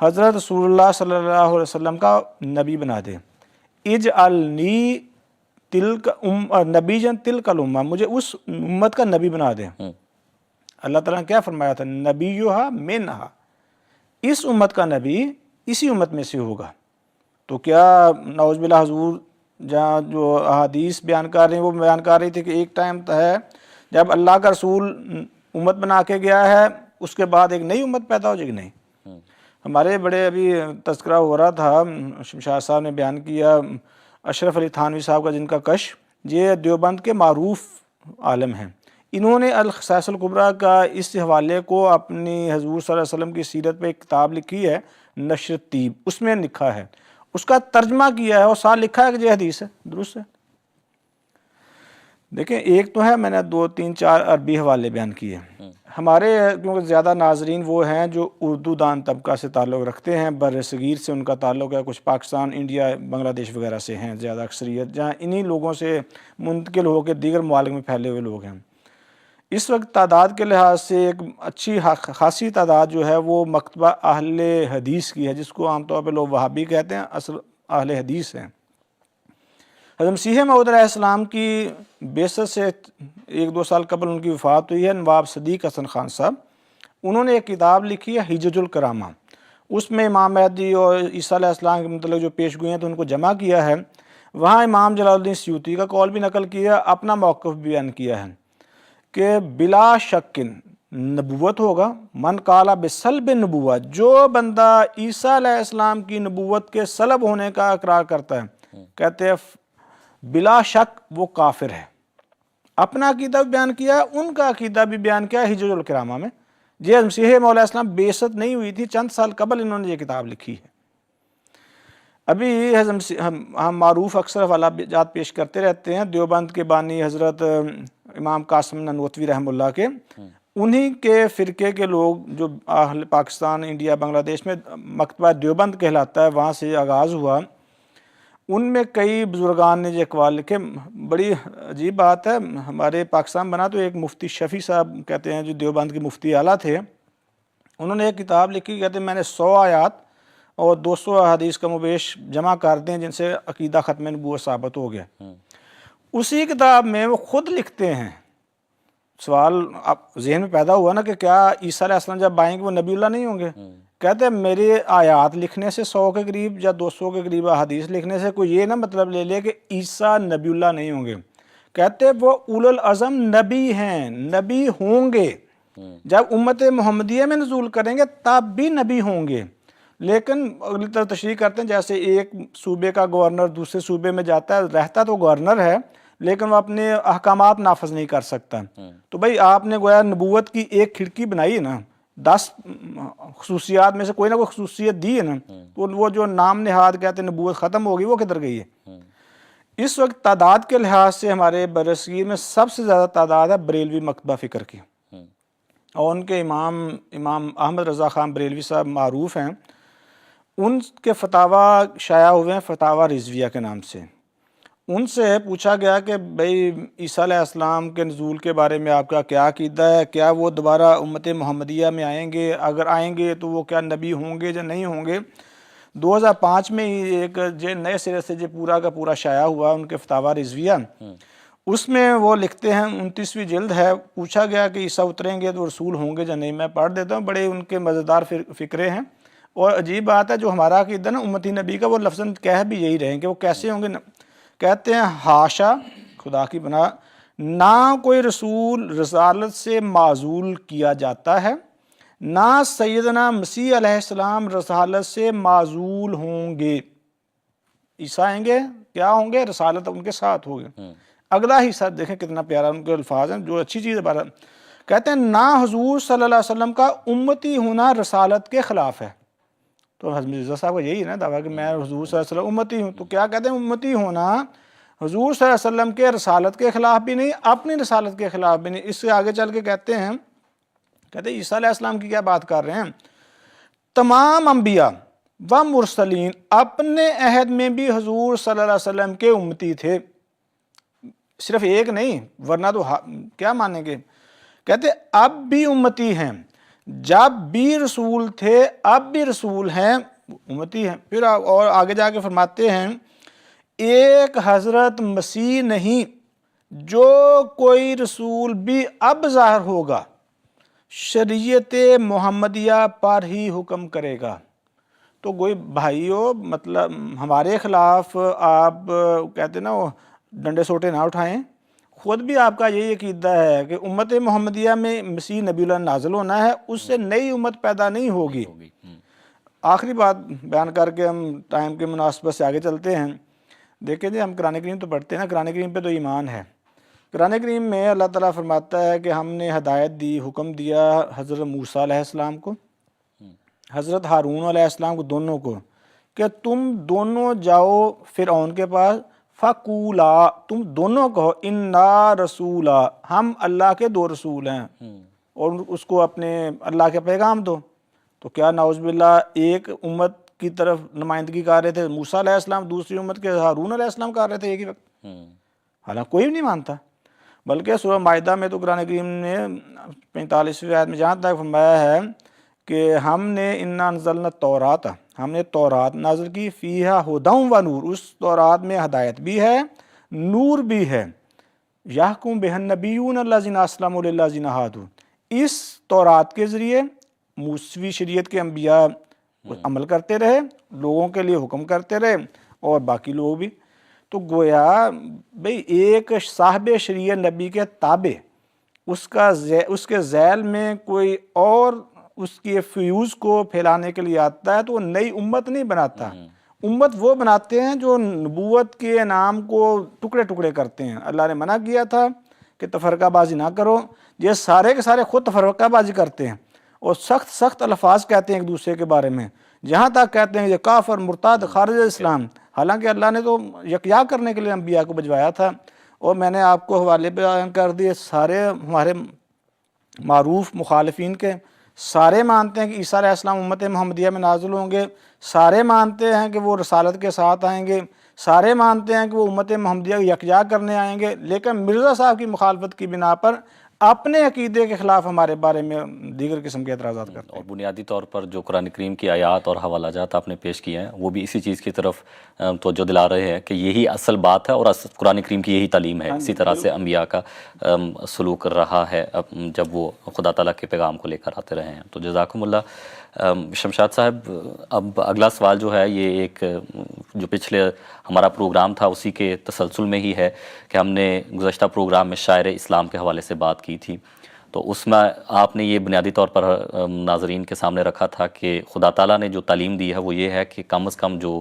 حضرت رسول اللہ صلی اللہ علیہ وسلم کا نبی بنا دے. اجعلنی تلک نبی جن تلک الامہ، مجھے اس امت کا نبی بنا دے. اللہ تعالیٰ نے کیا فرمایا تھا؟ نبیہا منہا، اس امت کا نبی اسی امت میں سے ہوگا. تو کیا نعوذ باللہ حضور جہاں جو احادیث بیان کر رہے ہیں وہ بیان کر رہی تھی کہ ایک ٹائم ہے جب اللہ کا رسول امت بنا کے گیا ہے اس کے بعد ایک نئی امت پیدا ہو جائے گی؟ نہیں. ہمارے بڑے ابھی تذکرہ ہو رہا تھا، شمشاد صاحب نے بیان کیا، اشرف علی تھانوی صاحب کا جن کا کشف، یہ دیوبند کے معروف عالم ہیں. انہوں نے الخصائص الکبریٰ کا اس حوالے کو اپنی حضور صلی اللہ علیہ وسلم کی سیرت پہ ایک کتاب لکھی ہے نشر الطیب، اس میں لکھا ہے، اس کا ترجمہ کیا ہے اور ساتھ لکھا ہے کہ یہ حدیث ہے، درست ہے. دیکھیں ایک تو ہے میں نے 2 3 4 عربی حوالے بیان کیے. ہمارے کیونکہ زیادہ ناظرین وہ ہیں جو اردو دان طبقہ سے تعلق رکھتے ہیں، بر صغیر سے ان کا تعلق ہے، کچھ پاکستان، انڈیا، بنگلہ دیش وغیرہ سے ہیں زیادہ اکثریت، جہاں انہی لوگوں سے منتقل ہو کے دیگر ممالک میں پھیلے ہوئے لوگ ہیں. اس وقت تعداد کے لحاظ سے ایک اچھی خاصی تعداد جو ہے وہ مکتبہ اہل حدیث کی ہے، جس کو عام طور پہ لوگ وہابی کہتے ہیں، اصل اہل حدیث ہیں. حضرت مسیح موعود علیہ السلام کی بعثت سے 1-2 سال قبل ان کی وفات ہوئی ہے. نواب صدیق حسن خان صاحب، انہوں نے ایک کتاب لکھی ہے حجج الکرامہ. اس میں امام مہدی اور عیسیٰ علیہ السلام کے متعلق جو پیشگوئیاں تو ان کو جمع کیا ہے. وہاں امام جلال الدین سیوطی کا قول بھی نقل کیا، اپنا موقف بیان کیا ہے کہ بلا شک نبوت ہوگا. من قال بسلب نبوہ، جو بندہ عیسیٰ علیہ السلام کی نبوت کے سلب ہونے کا اقرار کرتا ہے، کہتے ہیں بلا شک وہ کافر ہے. اپنا عقیدہ بھی بیان کیا، ان کا عقیدہ بھی بیان کیا حجج الکرامہ میں. یہ مسیح موعود علیہ السلام بعثت نہیں ہوئی تھی، چند سال قبل انہوں نے یہ کتاب لکھی ہے. ابھی ہم معروف اکثر حوالات پیش کرتے رہتے ہیں. دیوبند کے بانی حضرت امام قاسم نانوتوی رحمہ اللہ کے انہی کے فرقے کے لوگ جو اہل پاکستان، انڈیا، بنگلہ دیش میں مکتبہ دیوبند کہلاتا ہے، وہاں سے آغاز ہوا۔ ان میں کئی بزرگان نے جو اقوال لکھے، بڑی عجیب بات ہے، ہمارے پاکستان بنا تو ایک مفتی شفیع صاحب کہتے ہیں جو دیوبند کے مفتی اعلیٰ تھے، انہوں نے ایک کتاب لکھی، کہتے ہیں میں نے 100 آیات اور 200 احادیث کا مبیش جمع کر دیں جن سے عقیدہ ختم نبوت ثابت ہو گیا۔ اسی کتاب میں وہ خود لکھتے ہیں، سوال اب ذہن میں پیدا ہوا نا کہ کیا عیسیٰ علیہ السلام جب آئیں گے وہ نبی اللہ نہیں ہوں گے؟ کہتے ہیں میرے آیات لکھنے سے 100 کے قریب یا 200 کے قریب حدیث لکھنے سے کوئی یہ نہ مطلب لے لے کہ عیسیٰ نبی اللہ نہیں ہوں گے۔ کہتے ہیں وہ اولو العزم نبی ہیں، نبی ہوں گے، جب امت محمدیہ میں نزول کریں گے تب بھی نبی ہوں گے، لیکن اگلی طرف تشریح کرتے ہیں جیسے ایک صوبے کا گورنر دوسرے صوبے میں جاتا ہے، رہتا تو گورنر ہے لیکن وہ اپنے احکامات نافذ نہیں کر سکتا۔ تو بھائی آپ نے گویا نبوت کی ایک کھڑکی بنائی ہے نا، 10 خصوصیات میں سے کوئی نہ کوئی خصوصیت دی ہے نا، تو وہ جو نام نہاد کہتے ہیں نبوت ختم ہوگی، وہ کدھر گئی ہے؟ اس وقت تعداد کے لحاظ سے ہمارے برصغیر میں سب سے زیادہ تعداد ہے بریلوی مکتبہ فکر کی، اور ان کے امام احمد رضا خان بریلوی صاحب معروف ہیں، ان کے فتاویٰ شائع ہوئے ہیں فتاویٰ رضویہ کے نام سے۔ ان سے پوچھا گیا کہ بھئی عیسیٰ علیہ السلام کے نزول کے بارے میں آپ کا کیا عقیدہ ہے، کیا وہ دوبارہ امت محمدیہ میں آئیں گے، اگر آئیں گے تو وہ کیا نبی ہوں گے یا نہیں ہوں گے؟ 2005 میں ہی ایک نئے سرے سے جو پورا کا پورا شائع ہوا ان کے فتاویٰ رضویہ، اس میں وہ لکھتے ہیں، 29ویں جلد ہے، پوچھا گیا کہ عیسیٰ اتریں گے تو رسول ہوں گے یا نہیں، میں پڑھ دیتا ہوں، بڑے ان کے مزیدار فکرے ہیں۔ اور عجیب بات ہے جو ہمارا عقیدہ نا امتی نبی کا، وہ لفظاً کہہ بھی یہی رہیں کہ وہ کیسے ہوں گے۔ کہتے ہیں حاشا، خدا کی بنا، نہ کوئی رسول رسالت سے معزول کیا جاتا ہے، نہ سیدنا مسیح علیہ السلام رسالت سے معزول ہوں گے۔ عیسیٰ آئیں گے، کیا ہوں گے؟ رسالت ان کے ساتھ ہوگی۔ اگلا حصہ دیکھیں کتنا پیارا ان کے الفاظ ہیں، جو اچھی چیز ہے۔ کہتے ہیں نہ حضور صلی اللہ علیہ وسلم کا امتی ہونا رسالت کے خلاف ہے۔ تو حضرت مرزا صاحب کا یہی ہے نا دعویٰ کہ میں حضور صلی اللہ علیہ وسلم امتی ہوں، تو کیا کہتے ہیں امتی ہونا حضور صلی اللہ علیہ وسلم کے رسالت کے خلاف بھی نہیں، اپنی رسالت کے خلاف بھی نہیں۔ اس سے آگے چل کے کہتے ہیں عیسیٰ علیہ السلام کی کیا بات کر رہے ہیں، تمام انبیاء و مرسلین اپنے عہد میں بھی حضور صلی اللہ علیہ وسلم کے امتی تھے، صرف ایک نہیں، ورنہ تو کیا مانیں گے؟ کہتے اب بھی امتی ہیں، جب بھی رسول تھے اب بھی رسول ہیں، امتی ہیں۔ پھر اور آگے جا کے فرماتے ہیں ایک حضرت مسیح نہیں، جو کوئی رسول بھی اب ظاہر ہوگا شریعت محمدیہ پر ہی حکم کرے گا۔ تو کوئی بھائیو مطلب ہمارے خلاف آپ کہتے ہیں نا وہ ڈنڈے سوٹے نہ اٹھائیں، خود بھی آپ کا یہی عقیدہ ہے کہ امت محمدیہ میں مسیح نبی اللہ نازل ہونا ہے، اس سے نئی امت پیدا نہیں ہوگی۔ آخری بات بیان کر کے ہم ٹائم کے مناسبت سے آگے چلتے ہیں۔ دیکھیں جی ہم قرآن کریم تو پڑھتے ہیں نا، قرآن کریم پہ تو ایمان ہے۔ قرآن کریم میں اللہ تعالیٰ فرماتا ہے کہ ہم نے ہدایت دی، حکم دیا حضرت موسیٰ علیہ السلام کو، حضرت ہارون علیہ السلام کو، دونوں کو، کہ تم دونوں جاؤ فرعون کے پاس، فقولا، تم دونوں کہو انا رسولا، ہم اللہ کے 2 رسول ہیں، اور اس کو اپنے اللہ کے پیغام دو۔ تو کیا نعوذ باللہ ایک امت کی طرف نمائندگی کر رہے تھے موسیٰ علیہ السلام، دوسری امت کے ہارون علیہ السلام کر رہے تھے ایک ہی وقت، حالانکہ کوئی بھی نہیں مانتا۔ بلکہ سورہ مائدہ میں تو قرآن کریم نے 45ویں آیت میں جہاں تک فرمایا ہے کہ ہم نے انا انزلنا التوراۃ، ہم نے تورات نازل کی، فیہا ھدی و نور، اس تورات میں ہدایت بھی ہے نور بھی ہے، یحکم بہا النبیون الذین اسلموا للذین ھادوا، اس تورات کے ذریعے موسوی شریعت کے انبیاء عمل کرتے رہے، لوگوں کے لیے حکم کرتے رہے، اور باقی لوگ بھی۔ تو گویا بھئی ایک صاحب شریعت نبی کے تابع، اس کے ذیل میں کوئی اور اس کی فیوز کو پھیلانے کے لیے آتا ہے تو وہ نئی امت نہیں بناتا، امت وہ بناتے ہیں جو نبوت کے نام کو ٹکڑے ٹکڑے کرتے ہیں۔ اللہ نے منع کیا تھا کہ تفرقہ بازی نہ کرو، یہ سارے کے سارے خود تفرقہ بازی کرتے ہیں اور سخت سخت الفاظ کہتے ہیں ایک دوسرے کے بارے میں، جہاں تک کہتے ہیں یہ کافر، مرتد، خارج اسلام، حالانکہ اللہ نے تو یکجا کرنے کے لیے انبیاء کو بھجوایا تھا۔ اور میں نے آپ کو حوالے بیان کر دیے، سارے ہمارے معروف مخالفین کے، سارے مانتے ہیں کہ عیسیٰ علیہ السلام امت محمدیہ میں نازل ہوں گے، سارے مانتے ہیں کہ وہ رسالت کے ساتھ آئیں گے، سارے مانتے ہیں کہ وہ امت محمدیہ کو یکجا کرنے آئیں گے، لیکن مرزا صاحب کی مخالفت کی بنا پر اپنے عقیدے کے خلاف ہمارے بارے میں دیگر قسم کے اعتراضات کرتے ہیں۔ اور بنیادی طور پر جو قرآن کریم کی آیات اور حوالہ جات آپ نے پیش کیے ہیں وہ بھی اسی چیز کی طرف توجہ دلا رہے ہیں کہ یہی اصل بات ہے اور قرآن کریم کی یہی تعلیم ہے۔ اسی طرح سے انبیاء کا سلوک رہا ہے جب وہ خدا تعالیٰ کے پیغام کو لے کر آتے رہے ہیں۔ تو جزاکم اللہ۔ شمشاد صاحب، اب اگلا سوال جو ہے یہ ایک جو پچھلے ہمارا پروگرام تھا اسی کے تسلسل میں ہی ہے کہ ہم نے گزشتہ پروگرام میں شاعر اسلام کے حوالے سے بات کی تھی، تو اس میں آپ نے یہ بنیادی طور پر ناظرین کے سامنے رکھا تھا کہ خدا تعالیٰ نے جو تعلیم دی ہے وہ یہ ہے کہ کم از کم جو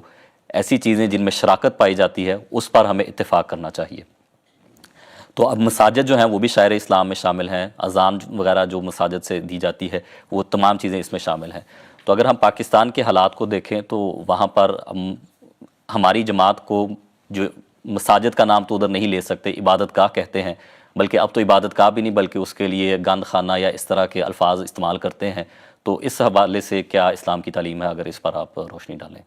ایسی چیزیں جن میں شراکت پائی جاتی ہے اس پر ہمیں اتفاق کرنا چاہیے۔ تو اب مساجد جو ہیں وہ بھی شاعر اسلام میں شامل ہیں، اذان وغیرہ جو مساجد سے دی جاتی ہے وہ تمام چیزیں اس میں شامل ہیں۔ تو اگر ہم پاکستان کے حالات کو دیکھیں تو وہاں پر ہماری جماعت کو جو مساجد کا نام تو ادھر نہیں لے سکتے، عبادت گاہ کہتے ہیں، بلکہ اب تو عبادت گاہ بھی نہیں بلکہ اس کے لیے گند خانہ یا اس طرح کے الفاظ استعمال کرتے ہیں۔ تو اس حوالے سے کیا اسلام کی تعلیم ہے، اگر اس پر آپ روشنی ڈالیں؟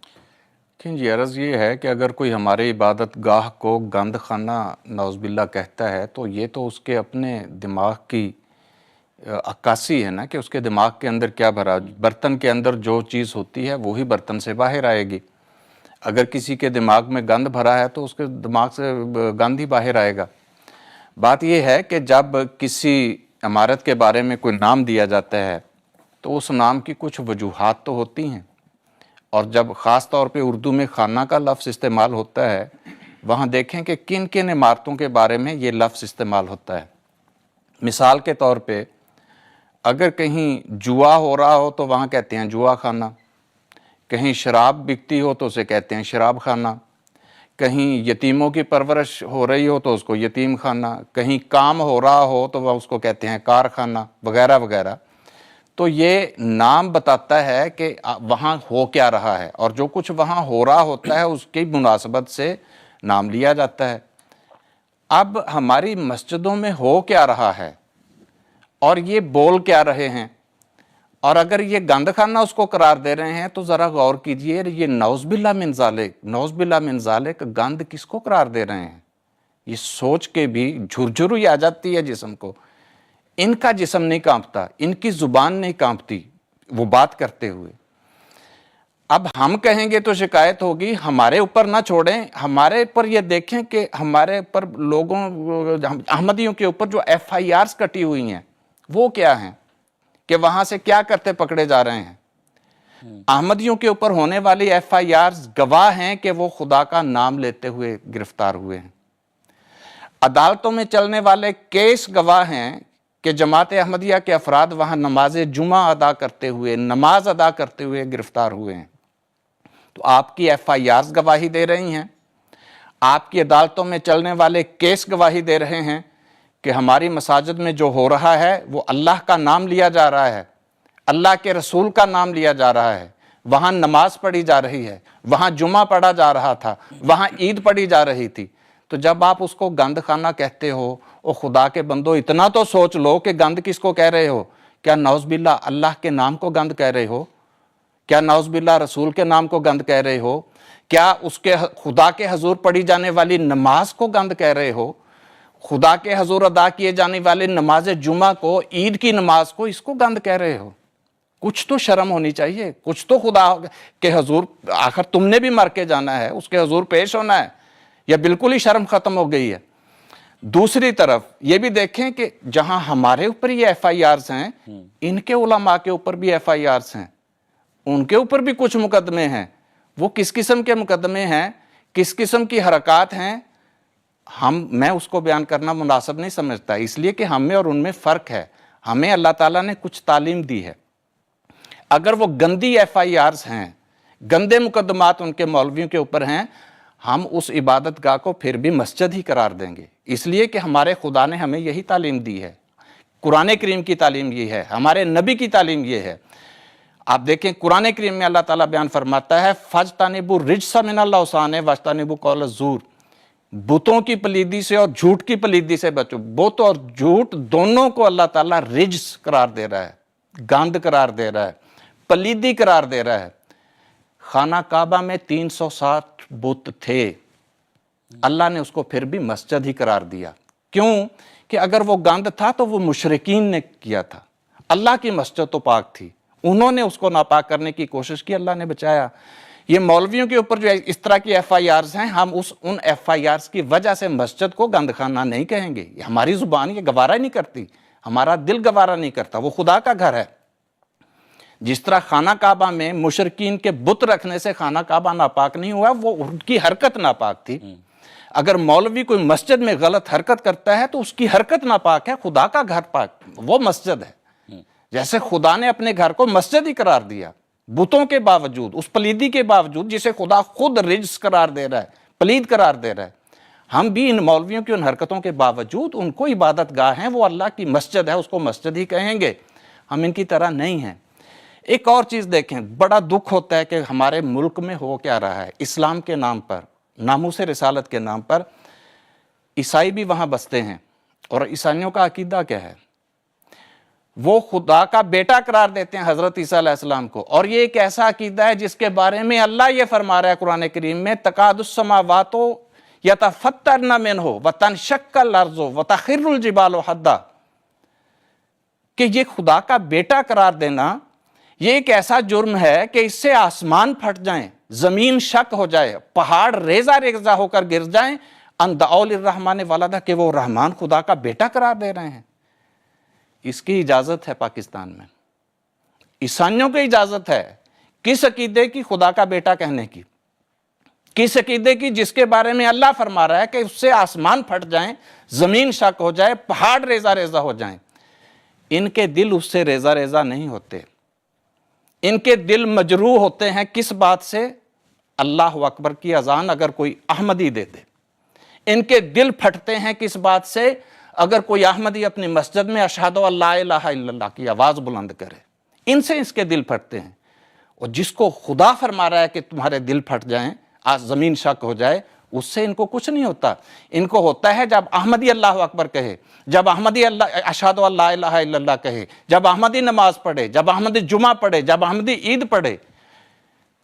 جی، عرض یہ ہے کہ اگر کوئی ہمارے عبادت گاہ کو گند خانہ نعوذ باللہ کہتا ہے تو یہ تو اس کے اپنے دماغ کی عکاسی ہے نا، کہ اس کے دماغ کے اندر کیا بھرا۔ برتن کے اندر جو چیز ہوتی ہے وہی برتن سے باہر آئے گی۔ اگر کسی کے دماغ میں گند بھرا ہے تو اس کے دماغ سے گند ہی باہر آئے گا۔ بات یہ ہے کہ جب کسی عمارت کے بارے میں کوئی نام دیا جاتا ہے تو اس نام کی کچھ وجوہات تو ہوتی ہیں، اور جب خاص طور پہ اردو میں خانہ کا لفظ استعمال ہوتا ہے وہاں دیکھیں کہ کن کن عمارتوں کے بارے میں یہ لفظ استعمال ہوتا ہے۔ مثال کے طور پہ اگر کہیں جوا ہو رہا ہو تو وہاں کہتے ہیں جوا خانہ، کہیں شراب بکتی ہو تو اسے کہتے ہیں شراب خانہ، کہیں یتیموں کی پرورش ہو رہی ہو تو اس کو یتیم خانہ، کہیں کام ہو رہا ہو تو وہ اس کو کہتے ہیں کارخانہ وغیرہ وغیرہ۔ تو یہ نام بتاتا ہے کہ وہاں ہو کیا رہا ہے، اور جو کچھ وہاں ہو رہا ہوتا ہے اس کی مناسبت سے نام لیا جاتا ہے۔ اب ہماری مسجدوں میں ہو کیا رہا ہے اور یہ بول کیا رہے ہیں، اور اگر یہ گند خانہ اس کو قرار دے رہے ہیں تو ذرا غور کیجئے، یہ نعوذ باللہ من ذالک گند کس کو قرار دے رہے ہیں؟ یہ سوچ کے بھی جھرجھری آ جاتی ہے جسم کو۔ ان کا جسم نہیں کانپتا، ان کی زبان نہیں کانپتی وہ بات کرتے ہوئے۔ اب ہم کہیں گے تو شکایت ہوگی، ہمارے اوپر نہ چھوڑیں، ہمارے اوپر یہ دیکھیں کہ ہمارے اوپر لوگوں احمدیوں کے اوپر جو FIRs کٹی ہوئی ہیں وہ کیا ہیں، کہ وہاں سے کیا کرتے پکڑے جا رہے ہیں۔ احمدیوں کے اوپر ہونے والی FIRs گواہ ہیں کہ وہ خدا کا نام لیتے ہوئے گرفتار ہوئے ہیں۔ عدالتوں میں چلنے والے کیس گواہ ہیں کہ جماعت احمدیہ کے افراد وہاں نماز جمعہ ادا کرتے ہوئے گرفتار ہوئے ہیں۔ تو آپ کی FIRs گواہی دے رہی ہیں، آپ کی عدالتوں میں چلنے والے کیس گواہی دے رہے ہیں کہ ہماری مساجد میں جو ہو رہا ہے وہ اللہ کا نام لیا جا رہا ہے، اللہ کے رسول کا نام لیا جا رہا ہے، وہاں نماز پڑھی جا رہی ہے، وہاں جمعہ پڑھا جا رہا تھا، وہاں عید پڑھی جا رہی تھی۔ تو جب آپ اس کو گند خانہ کہتے ہو، او خدا کے بندو اتنا تو سوچ لو کہ گند کس کو کہہ رہے ہو؟ کیا نعوذ باللہ اللہ کے نام کو گند کہہ رہے ہو؟ کیا نعوذ باللہ رسول کے نام کو گند کہہ رہے ہو؟ کیا اس کے خدا کے حضور پڑھی جانے والی نماز کو گند کہہ رہے ہو؟ خدا کے حضور ادا کیے جانے والے نماز جمعہ کو، عید کی نماز کو، اس کو گند کہہ رہے ہو؟ کچھ تو شرم ہونی چاہیے، کچھ تو خدا کے حضور، آخر تم نے بھی مر کے جانا ہے، اس کے حضور پیش ہونا ہے، یا بالکل ہی شرم ختم ہو گئی ہے؟ دوسری طرف یہ بھی دیکھیں کہ جہاں ہمارے اوپر یہ FIRs ہیں، ان کے علماء کے اوپر بھی FIRs ہیں، ان کے اوپر بھی کچھ مقدمے ہیں۔ وہ کس قسم کے مقدمے ہیں، کس قسم کی حرکات ہیں، میں اس کو بیان کرنا مناسب نہیں سمجھتا، اس لیے کہ ہمیں اور ان میں فرق ہے۔ ہمیں اللہ تعالیٰ نے کچھ تعلیم دی ہے۔ اگر وہ گندی FIRs ہیں، گندے مقدمات ان کے مولویوں کے اوپر ہیں، ہم اس عبادت گاہ کو پھر بھی مسجد ہی قرار دیں گے، اس لیے کہ ہمارے خدا نے ہمیں یہی تعلیم دی ہے۔ قرآن کریم کی تعلیم یہ ہے، ہمارے نبی کی تعلیم یہ ہے۔ آپ دیکھیں قرآن کریم میں اللہ تعالیٰ بیان فرماتا ہے فَاجْتَنِبُوا الرِّجْسَ مِنَ الْأَوْثَانِ وَاجْتَنِبُوا قَوْلَ الزُّورِ، بتوں کی پلیدی سے اور جھوٹ کی پلیدی سے بچو. بت اور جھوٹ دونوں کو اللہ تعالیٰ رجس قرار دے رہا ہے, گاند قرار دے رہا ہے, پلیدی قرار دے رہا ہے. خانہ کعبہ میں 360 بت تھے, اللہ نے اس کو پھر بھی مسجد ہی قرار دیا. کیوں؟ کہ اگر وہ گند تھا تو وہ مشرکین نے کیا تھا, اللہ کی مسجد تو پاک تھی, انہوں نے اس کو ناپاک کرنے کی کوشش کی, اللہ نے بچایا. یہ مولویوں کے اوپر جو اس طرح کی ایف آئی آرز ہیں, ہم ان ایف آئی آرز کی وجہ سے مسجد کو گند خانہ نہیں کہیں گے. یہ ہماری زبان یہ گوارا نہیں کرتی, ہمارا دل گوارا نہیں کرتا, وہ خدا کا گھر ہے. جس طرح خانہ کعبہ میں مشرکین کے بت رکھنے سے خانہ کعبہ ناپاک نہیں ہوا, وہ ان کی حرکت ناپاک تھی. اگر مولوی کوئی مسجد میں غلط حرکت کرتا ہے تو اس کی حرکت ناپاک ہے, خدا کا گھر پاک, وہ مسجد ہے. جیسے خدا نے اپنے گھر کو مسجد ہی قرار دیا, بتوں کے باوجود, اس پلیدی کے باوجود جسے خدا خود رجس قرار دے رہا ہے, پلید قرار دے رہا ہے. ہم بھی ان مولویوں کی ان حرکتوں کے باوجود ان کو عبادت گاہ ہیں, وہ اللہ کی مسجد ہے, اس کو مسجد ہی کہیں گے. ہم ان کی طرح نہیں ہیں. ایک اور چیز دیکھیں, بڑا دکھ ہوتا ہے کہ ہمارے ملک میں ہو کیا رہا ہے. اسلام کے نام پر, ناموس رسالت کے نام پر عیسائی بھی وہاں بستے ہیں, اور عیسائیوں کا عقیدہ کیا ہے؟ وہ خدا کا بیٹا قرار دیتے ہیں حضرت عیسیٰ علیہ السلام کو. اور یہ ایک ایسا عقیدہ ہے جس کے بارے میں اللہ یہ فرما رہا ہے قرآن کریم میں, تکاد السماوات یتفطرن منہ وتنشق الارض وتخر الجبال حدا, کہ یہ خدا کا بیٹا قرار دینا یہ ایک ایسا جرم ہے کہ اس سے آسمان پھٹ جائیں, زمین شک ہو جائے, پہاڑ ریزہ ریزہ ہو کر گر جائیں, ان دعوا للرحمن ولدا, کہ وہ رحمان خدا کا بیٹا قرار دے رہے ہیں. اس کی اجازت ہے پاکستان میں, عیسائیوں کی اجازت ہے. کس عقیدے کی؟ خدا کا بیٹا کہنے کی. کس عقیدے کی؟ جس کے بارے میں اللہ فرما رہا ہے کہ اس سے آسمان پھٹ جائیں, زمین شک ہو جائے, پہاڑ ریزہ ریزہ ہو جائیں. ان کے دل اس سے ریزہ ریزہ نہیں ہوتے. ان کے دل مجروح ہوتے ہیں کس بات سے؟ اللہ اکبر کی اذان اگر کوئی احمدی دے دے. ان کے دل پھٹتے ہیں کس بات سے؟ اگر کوئی احمدی اپنی مسجد میں اشہد ان لا الہ الا اللہ کی آواز بلند کرے, ان سے اس کے دل پھٹتے ہیں. اور جس کو خدا فرما رہا ہے کہ تمہارے دل پھٹ جائیں, آج زمین شک ہو جائے, اس سے ان کو کچھ نہیں ہوتا. ان کو ہوتا ہے جب احمدی اللہ اکبر کہے, جب احمدی اشہد ان لا الہ الا اللہ کہے, جب احمدی نماز پڑھے, جب احمدی جمعہ پڑھے, جب احمدی عید پڑھے.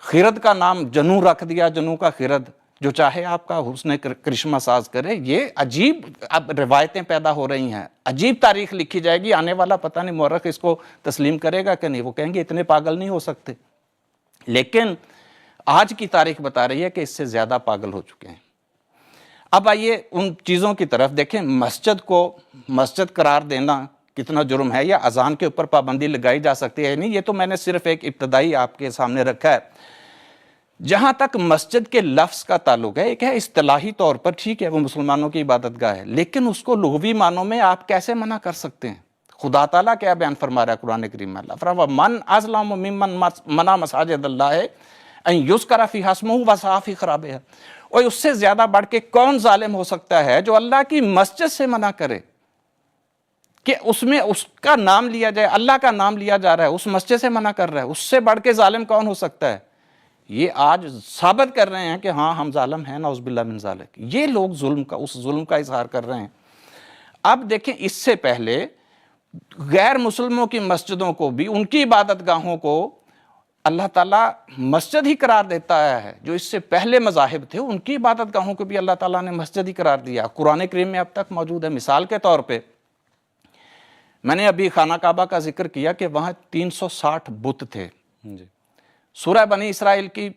خرد کا نام جنو رکھ دیا, جنو کا خرد, جو چاہے آپ کا حسن کرشمہ ساز کرے. یہ عجیب اب روایتیں پیدا ہو رہی ہیں, عجیب تاریخ لکھی جائے گی. آنے والا پتہ نہیں مورخ اس کو تسلیم کرے گا کہ نہیں. وہ کہیں گے اتنے پاگل نہیں ہو سکتے. لیکن آج کی تاریخ بتا رہی ہے کہ اس سے زیادہ پاگل ہو چکے ہیں. اب آئیے ان چیزوں کی طرف دیکھیں. مسجد کو مسجد قرار دینا کتنا جرم ہے, یا اذان کے اوپر پابندی لگائی جا سکتی ہے نہیں, یہ تو میں نے صرف ایک ابتدائی آپ کے سامنے رکھا ہے. جہاں تک مسجد کے لفظ کا تعلق ہے, ایک ہے اصطلاحی طور پر ٹھیک ہے وہ مسلمانوں کی عبادت گاہ ہے, لیکن اس کو لغوی معنوں میں آپ کیسے منع کر سکتے ہیں؟ خدا تعالیٰ کیا بیان فرما رہا ہے قرآن کریم میں؟ اللہ فرما من اظلم ممن منع مساجد اللہ ان یذکر فیہا اسمہ وسعی فی خرابہا. اور اس سے زیادہ بڑھ کے کون ظالم ہو سکتا ہے جو اللہ کی مسجد سے منع کرے کہ اس میں اس کا نام لیا جائے, اللہ کا نام لیا جا رہا ہے, اس مسجد سے منع کر رہا ہے. اس سے بڑھ کے ظالم کون ہو سکتا ہے؟ یہ آج ثابت کر رہے ہیں کہ ہاں ہم ظالم ہیں, نعوذ باللہ من ذالک. یہ لوگ اس ظلم کا اظہار کر رہے ہیں. اب دیکھیں, اس سے پہلے غیر مسلموں کی مسجدوں کو بھی, ان کی عبادت گاہوں کو اللہ تعالیٰ مسجد ہی قرار دیتا آیا ہے. جو اس سے پہلے مذاہب تھے ان کی عبادت گاہوں کو بھی اللہ تعالیٰ نے مسجد ہی قرار دیا. قرآن کریم میں اب تک موجود ہے. مثال کے طور پہ میں نے ابھی خانہ کعبہ کا ذکر کیا کہ وہاں 360 بت تھے. سورہ بنی اسرائیل کی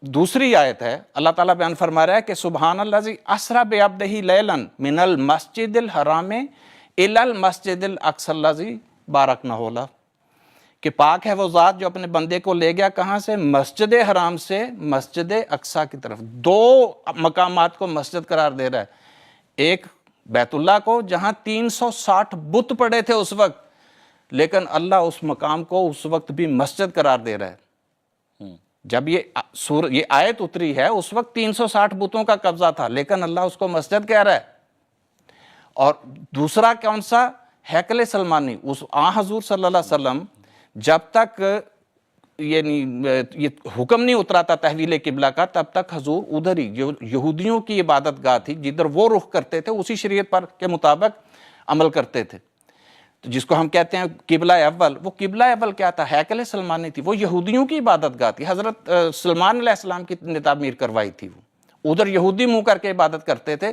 دوسری آیت ہے, اللہ تعالیٰ بیان فرما رہا ہے کہ سبحان الذی اسری بعبدہ لیلا من المسجد الحرام الی المسجد الاقصی الذی بارکنا حولہ, کہ پاک ہے وہ ذات جو اپنے بندے کو لے گیا کہاں سے؟ مسجد حرام سے مسجد اقصی کی طرف. دو مقامات کو مسجد قرار دے رہا ہے. ایک بیت اللہ کو جہاں 360 بت پڑے تھے اس وقت, لیکن اللہ اس مقام کو اس وقت بھی مسجد قرار دے رہا ہے. جب یہ آیت اتری ہے اس وقت 360 بتوں کا قبضہ تھا, لیکن اللہ اس کو مسجد کہہ رہا ہے. اور دوسرا کون سا؟ ہیکل سلمانی. اس حضور صلی اللہ علیہ وسلم جب تک یہ حکم نہیں اترا تھا تحویل قبلہ کا، تب تک حضور ادھر ہی جو یہودیوں کی عبادت گاہ تھی جدھر وہ رخ کرتے تھے اسی شریعت پر کے مطابق عمل کرتے تھے. تو جس کو ہم کہتے ہیں قبلہ اول، وہ قبلہ اول کیا تھا؟ ہیکل سلمانی تھی، وہ یہودیوں کی عبادت گاہ تھی. حضرت سلمان علیہ السلام کی نے تعمیر کروائی تھی. وہ ادھر یہودی منہ کر کے عبادت کرتے تھے،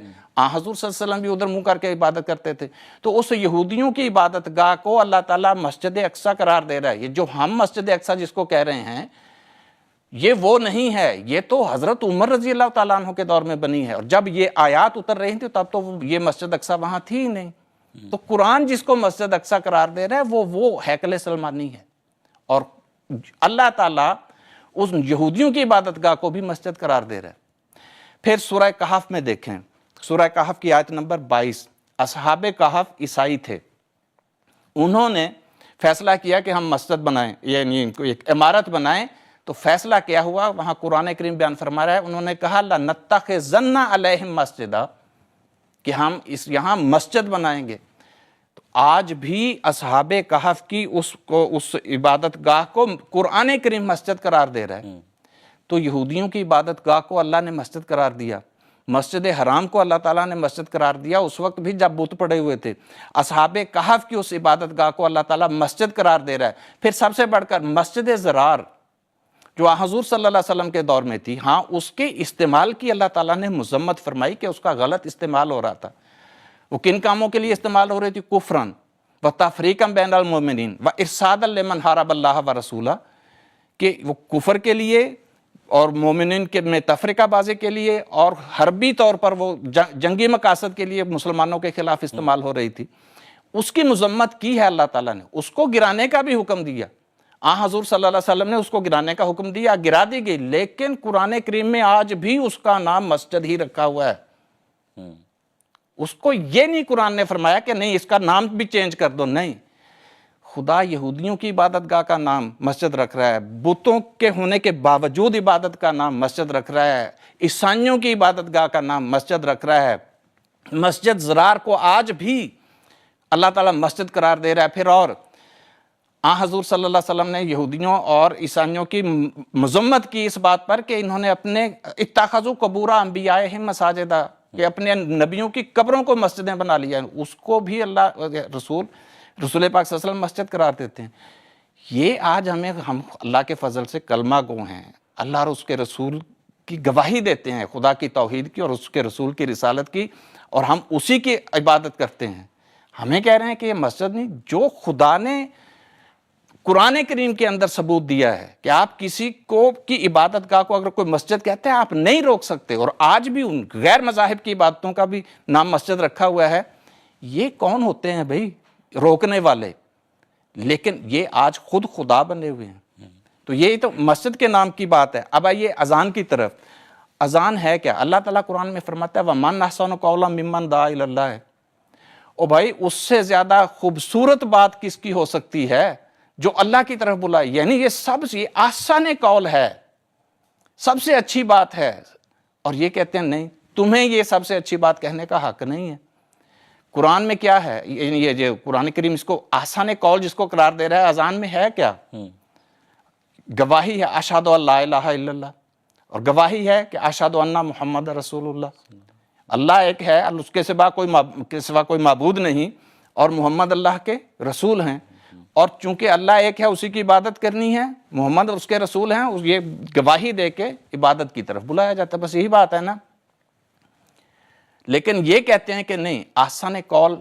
حضور صلی اللہ علیہ وسلم بھی ادھر منہ کر کے عبادت کرتے تھے. تو اس یہودیوں کی عبادت گاہ کو اللہ تعالیٰ مسجد اقصیٰ قرار دے رہا ہے. یہ جو ہم مسجد اقصیٰ جس کو کہہ رہے ہیں یہ وہ نہیں ہے، یہ تو حضرت عمر رضی اللہ تعالیٰ عنہ کے دور میں بنی ہے، اور جب یہ آیات اتر رہی تھی تب تو یہ مسجد اقصیٰ وہاں تھی ہی نہیں. تو قرآن جس کو مسجد اقصیٰ قرار دے رہا ہے وہ ہیکل سلمانی ہے، اور اللہ تعالیٰ اس یہودیوں کی عبادت گاہ کو بھی مسجد قرار دے رہا ہے. پھر سورہ کہف میں دیکھیں، سورہ کہف کی آیت نمبر 22. اصحاب کہف عیسائی تھے، انہوں نے فیصلہ کیا کہ ہم مسجد بنائیں، یعنی ایک عمارت بنائیں. تو فیصلہ کیا ہوا وہاں قرآن کریم بیان فرما رہا ہے، انہوں نے کہا لَنَتَّخِذَنَّ عَلَيْهِمْ مَسْجِدًا، کہ ہم یہاں مسجد بنائیں گے. تو آج بھی اصحاب کہف کی اس عبادت گاہ کو قرآن کریم مسجد قرار دے رہا ہے. تو یہودیوں کی عبادت گاہ کو اللہ نے مسجد قرار دیا، مسجد حرام کو اللہ تعالیٰ نے مسجد قرار دیا اس وقت بھی جب بت پڑے ہوئے تھے. اصحاب کہف کی اس عبادت گاہ کو اللہ تعالیٰ مسجد قرار دے رہا ہے. پھر سب سے بڑھ کر مسجد زرار جو حضور صلی اللہ علیہ وسلم کے دور میں تھی، ہاں اس کے استعمال کی اللہ تعالیٰ نے مذمت فرمائی کہ اس کا غلط استعمال ہو رہا تھا. وہ کن کاموں کے لیے استعمال ہو رہی تھی؟ کفراً و تفریقاً بین المؤمنین و ارصادا لمن حارب اللہ و رسولہ، کہ وہ کفر کے لیے اور مومنین کے میں تفرقہ بازی کے لیے اور حربی طور پر وہ جنگی مقاصد کے لیے مسلمانوں کے خلاف استعمال ہو رہی تھی. اس کی مذمت کی ہے اللہ تعالیٰ نے، اس کو گرانے کا بھی حکم دیا. حضور صلی اللہ علیہ وسلم نے اس کو گرانے کا حکم دیا، گرا دی گئی، لیکن قرآن کریم میں آج بھی اس کا نام مسجد ہی رکھا ہوا ہے. اس کو یہ نہیں قرآن نے فرمایا کہ نہیں اس کا نام بھی چینج کر دو، نہیں. خدا یہودیوں کی عبادت گاہ کا نام مسجد رکھ رہا ہے، بتوں کے ہونے کے باوجود عبادت کا نام مسجد رکھ رہا ہے، عیسائیوں کی عبادت گاہ کا نام مسجد رکھ رہا ہے. مسجد زرار کو آج بھی اللہ تعالیٰ مسجد قرار دے رہا ہے. پھر اور حضور صلی اللہ علیہ وسلم نے یہودیوں اور عیسائیوں کی مذمت کی اس بات پر کہ انہوں نے اپنے اتخذوا قبور انبیائہم مساجدا، کہ اپنے نبیوں کی قبروں کو مسجدیں بنا لیا. اس کو بھی رسول پاک صلی اللہ علیہ وسلم مسجد قرار دیتے ہیں. یہ آج ہم اللہ کے فضل سے کلمہ گو ہیں، اللہ اور اس کے رسول کی گواہی دیتے ہیں، خدا کی توحید کی اور اس کے رسول کی رسالت کی، اور ہم اسی کی عبادت کرتے ہیں. ہمیں کہہ رہے ہیں کہ یہ مسجد نہیں، جو خدا نے قرآن کریم کے اندر ثبوت دیا ہے کہ آپ کسی کو کی عبادت گاہ کو اگر کوئی مسجد کہتے ہیں آپ نہیں روک سکتے. اور آج بھی ان غیر مذاہب کی عبادتوں کا بھی نام مسجد رکھا ہوا ہے. یہ کون ہوتے ہیں بھائی روکنے والے؟ لیکن یہ آج خود خدا بنے ہوئے ہیں. تو یہی تو مسجد کے نام کی بات ہے. اب آئیے اذان کی طرف. اذان ہے کیا؟ اللہ تعالیٰ قرآن میں فرماتا ہے وَمَنْ أَحْسَنُ قَوْلًا مِمَّنْ دَعَا إِلَى اللَّهِ. او بھائی اس سے زیادہ خوبصورت بات کس کی ہو سکتی ہے جو اللہ کی طرف بلائے؟ یعنی یہ سب سے آسان قول ہے، سب سے اچھی بات ہے. اور یہ کہتے ہیں نہیں، تمہیں یہ سب سے اچھی بات کہنے کا حق نہیں ہے. قرآن میں کیا ہے؟ یعنی یہ جو قرآن کریم اس کو آسان قول جس کو قرار دے رہا ہے، اذان میں ہے کیا؟ گواہی ہے اشہد ان لا الہ الا اللہ، اور گواہی ہے کہ اشہد ان محمد رسول اللہ. اللہ ایک ہے، اس کے سوا کوئی معبود نہیں، اور محمد اللہ کے رسول ہیں. اور چونکہ اللہ ایک ہے اسی کی عبادت کرنی ہے، محمد اس کے رسول ہیں، یہ گواہی دے کے عبادت کی طرف بلایا جاتا ہے. بس یہی بات ہے نا. لیکن یہ کہتے ہیں کہ نہیں، آسان قول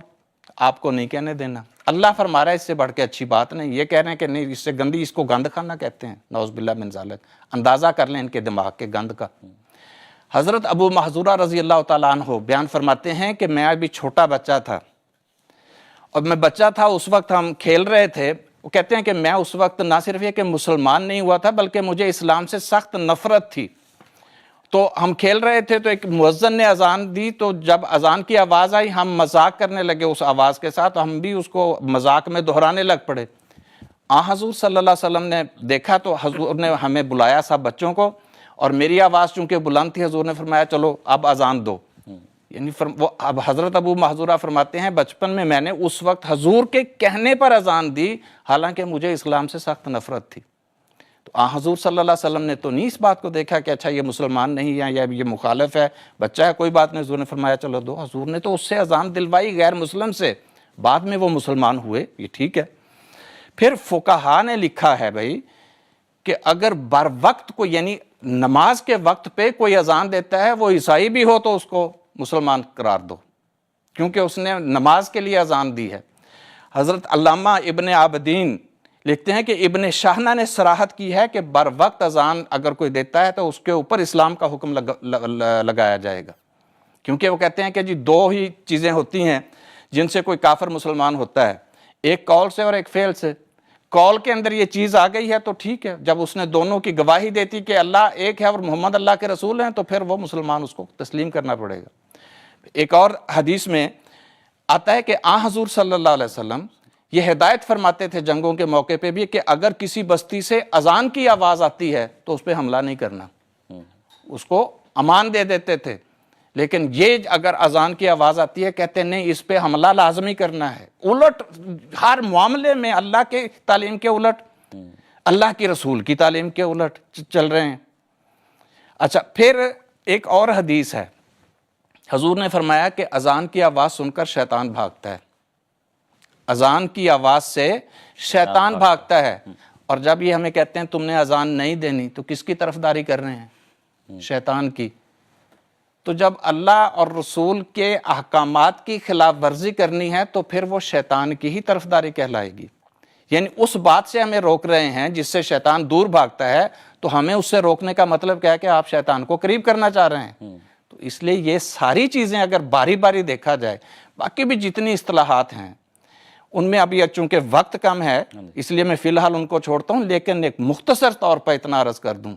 آپ کو نہیں کہنے دینا. اللہ فرما رہا ہے اس سے بڑھ کے اچھی بات نہیں. یہ کہہ رہے ہیں کہ نہیں اس سے گندی، اس کو گند کھانا کہتے ہیں. نعوذ باللہ من ذالک. اندازہ کر لیں ان کے دماغ کے گند کا. حضرت ابو محذورہ رضی اللہ تعالیٰ عنہ بیان فرماتے ہیں کہ میں ابھی چھوٹا بچہ تھا، اور میں بچہ تھا اس وقت ہم کھیل رہے تھے. وہ کہتے ہیں کہ میں اس وقت نہ صرف یہ کہ مسلمان نہیں ہوا تھا بلکہ مجھے اسلام سے سخت نفرت تھی. تو ہم کھیل رہے تھے تو ایک مؤذن نے اذان دی، تو جب اذان کی آواز آئی ہم مذاق کرنے لگے اس آواز کے ساتھ، ہم بھی اس کو مذاق میں دہرانے لگ پڑے. حضور صلی اللہ علیہ وسلم نے دیکھا تو حضور نے ہمیں بلایا سب بچوں کو، اور میری آواز چونکہ بلند تھی حضور نے فرمایا چلو اب اذان دو. یعنی وہ اب حضرت ابو محذورہ فرماتے ہیں بچپن میں نے اس وقت حضور کے کہنے پر اذان دی، حالانکہ مجھے اسلام سے سخت نفرت تھی. تو حضور صلی اللہ علیہ وسلم نے تو نہیں اس بات کو دیکھا کہ اچھا یہ مسلمان نہیں ہے یا یہ مخالف ہے، بچہ ہے، کوئی بات نہیں، حضور نے فرمایا چلو دو۔ حضور نے تو اس سے اذان دلوائی غیر مسلم سے، بعد میں وہ مسلمان ہوئے، یہ ٹھیک ہے۔ پھر فقہا نے لکھا ہے بھائی کہ اگر بر وقت کو یعنی نماز کے وقت پہ کوئی اذان دیتا ہے، وہ عیسائی بھی ہو تو اس کو مسلمان قرار دو، کیونکہ اس نے نماز کے لیے اذان دی ہے۔ حضرت علامہ ابن عابدین لکھتے ہیں کہ ابن شاہنہ نے صراحت کی ہے کہ بر وقت اذان اگر کوئی دیتا ہے تو اس کے اوپر اسلام کا حکم لگایا جائے گا، کیونکہ وہ کہتے ہیں کہ جی دو ہی چیزیں ہوتی ہیں جن سے کوئی کافر مسلمان ہوتا ہے، ایک قول سے اور ایک فعل سے۔ قول کے اندر یہ چیز آ گئی ہے تو ٹھیک ہے، جب اس نے دونوں کی گواہی دیتی کہ اللہ ایک ہے اور محمد اللہ کے رسول ہیں تو پھر وہ مسلمان اس کو تسلیم کرنا پڑے گا۔ ایک اور حدیث میں آتا ہے کہ حضور صلی اللہ علیہ وسلم یہ ہدایت فرماتے تھے جنگوں کے موقع پہ بھی کہ اگر کسی بستی سے اذان کی آواز آتی ہے تو اس پہ حملہ نہیں کرنا، اس کو امان دے دیتے تھے، لیکن یہ اگر اذان کی آواز آتی ہے کہتے ہیں نہیں، اس پہ حملہ لازمی کرنا ہے۔ الٹ ہر معاملے میں اللہ کے تعلیم کے الٹ، اللہ کی رسول کی تعلیم کے الٹ چل رہے ہیں۔ اچھا، پھر ایک اور حدیث ہے، حضور نے فرمایا کہ اذان کی آواز سن کر شیطان بھاگتا ہے، اذان کی آواز سے شیطان بھاگتا ہے۔ اور جب یہ ہمیں کہتے ہیں تم نے اذان نہیں دینی تو کس کی طرفداری کر رہے ہیں؟ شیطان کی۔ تو جب اللہ اور رسول کے احکامات کی خلاف ورزی کرنی ہے تو پھر وہ شیطان کی ہی طرفداری کہلائے گی، یعنی اس بات سے ہمیں روک رہے ہیں جس سے شیطان دور بھاگتا ہے، تو ہمیں اس سے روکنے کا مطلب کیا ہے کہ آپ شیطان کو قریب کرنا چاہ رہے ہیں۔ تو اس لیے یہ ساری چیزیں اگر باری باری دیکھا جائے، باقی بھی جتنی اصطلاحات ہیں ان میں ابھی چونکہ وقت کم ہے اس لیے میں فی الحال ان کو چھوڑتا ہوں، لیکن ایک مختصر طور پر اتنا عرض کر دوں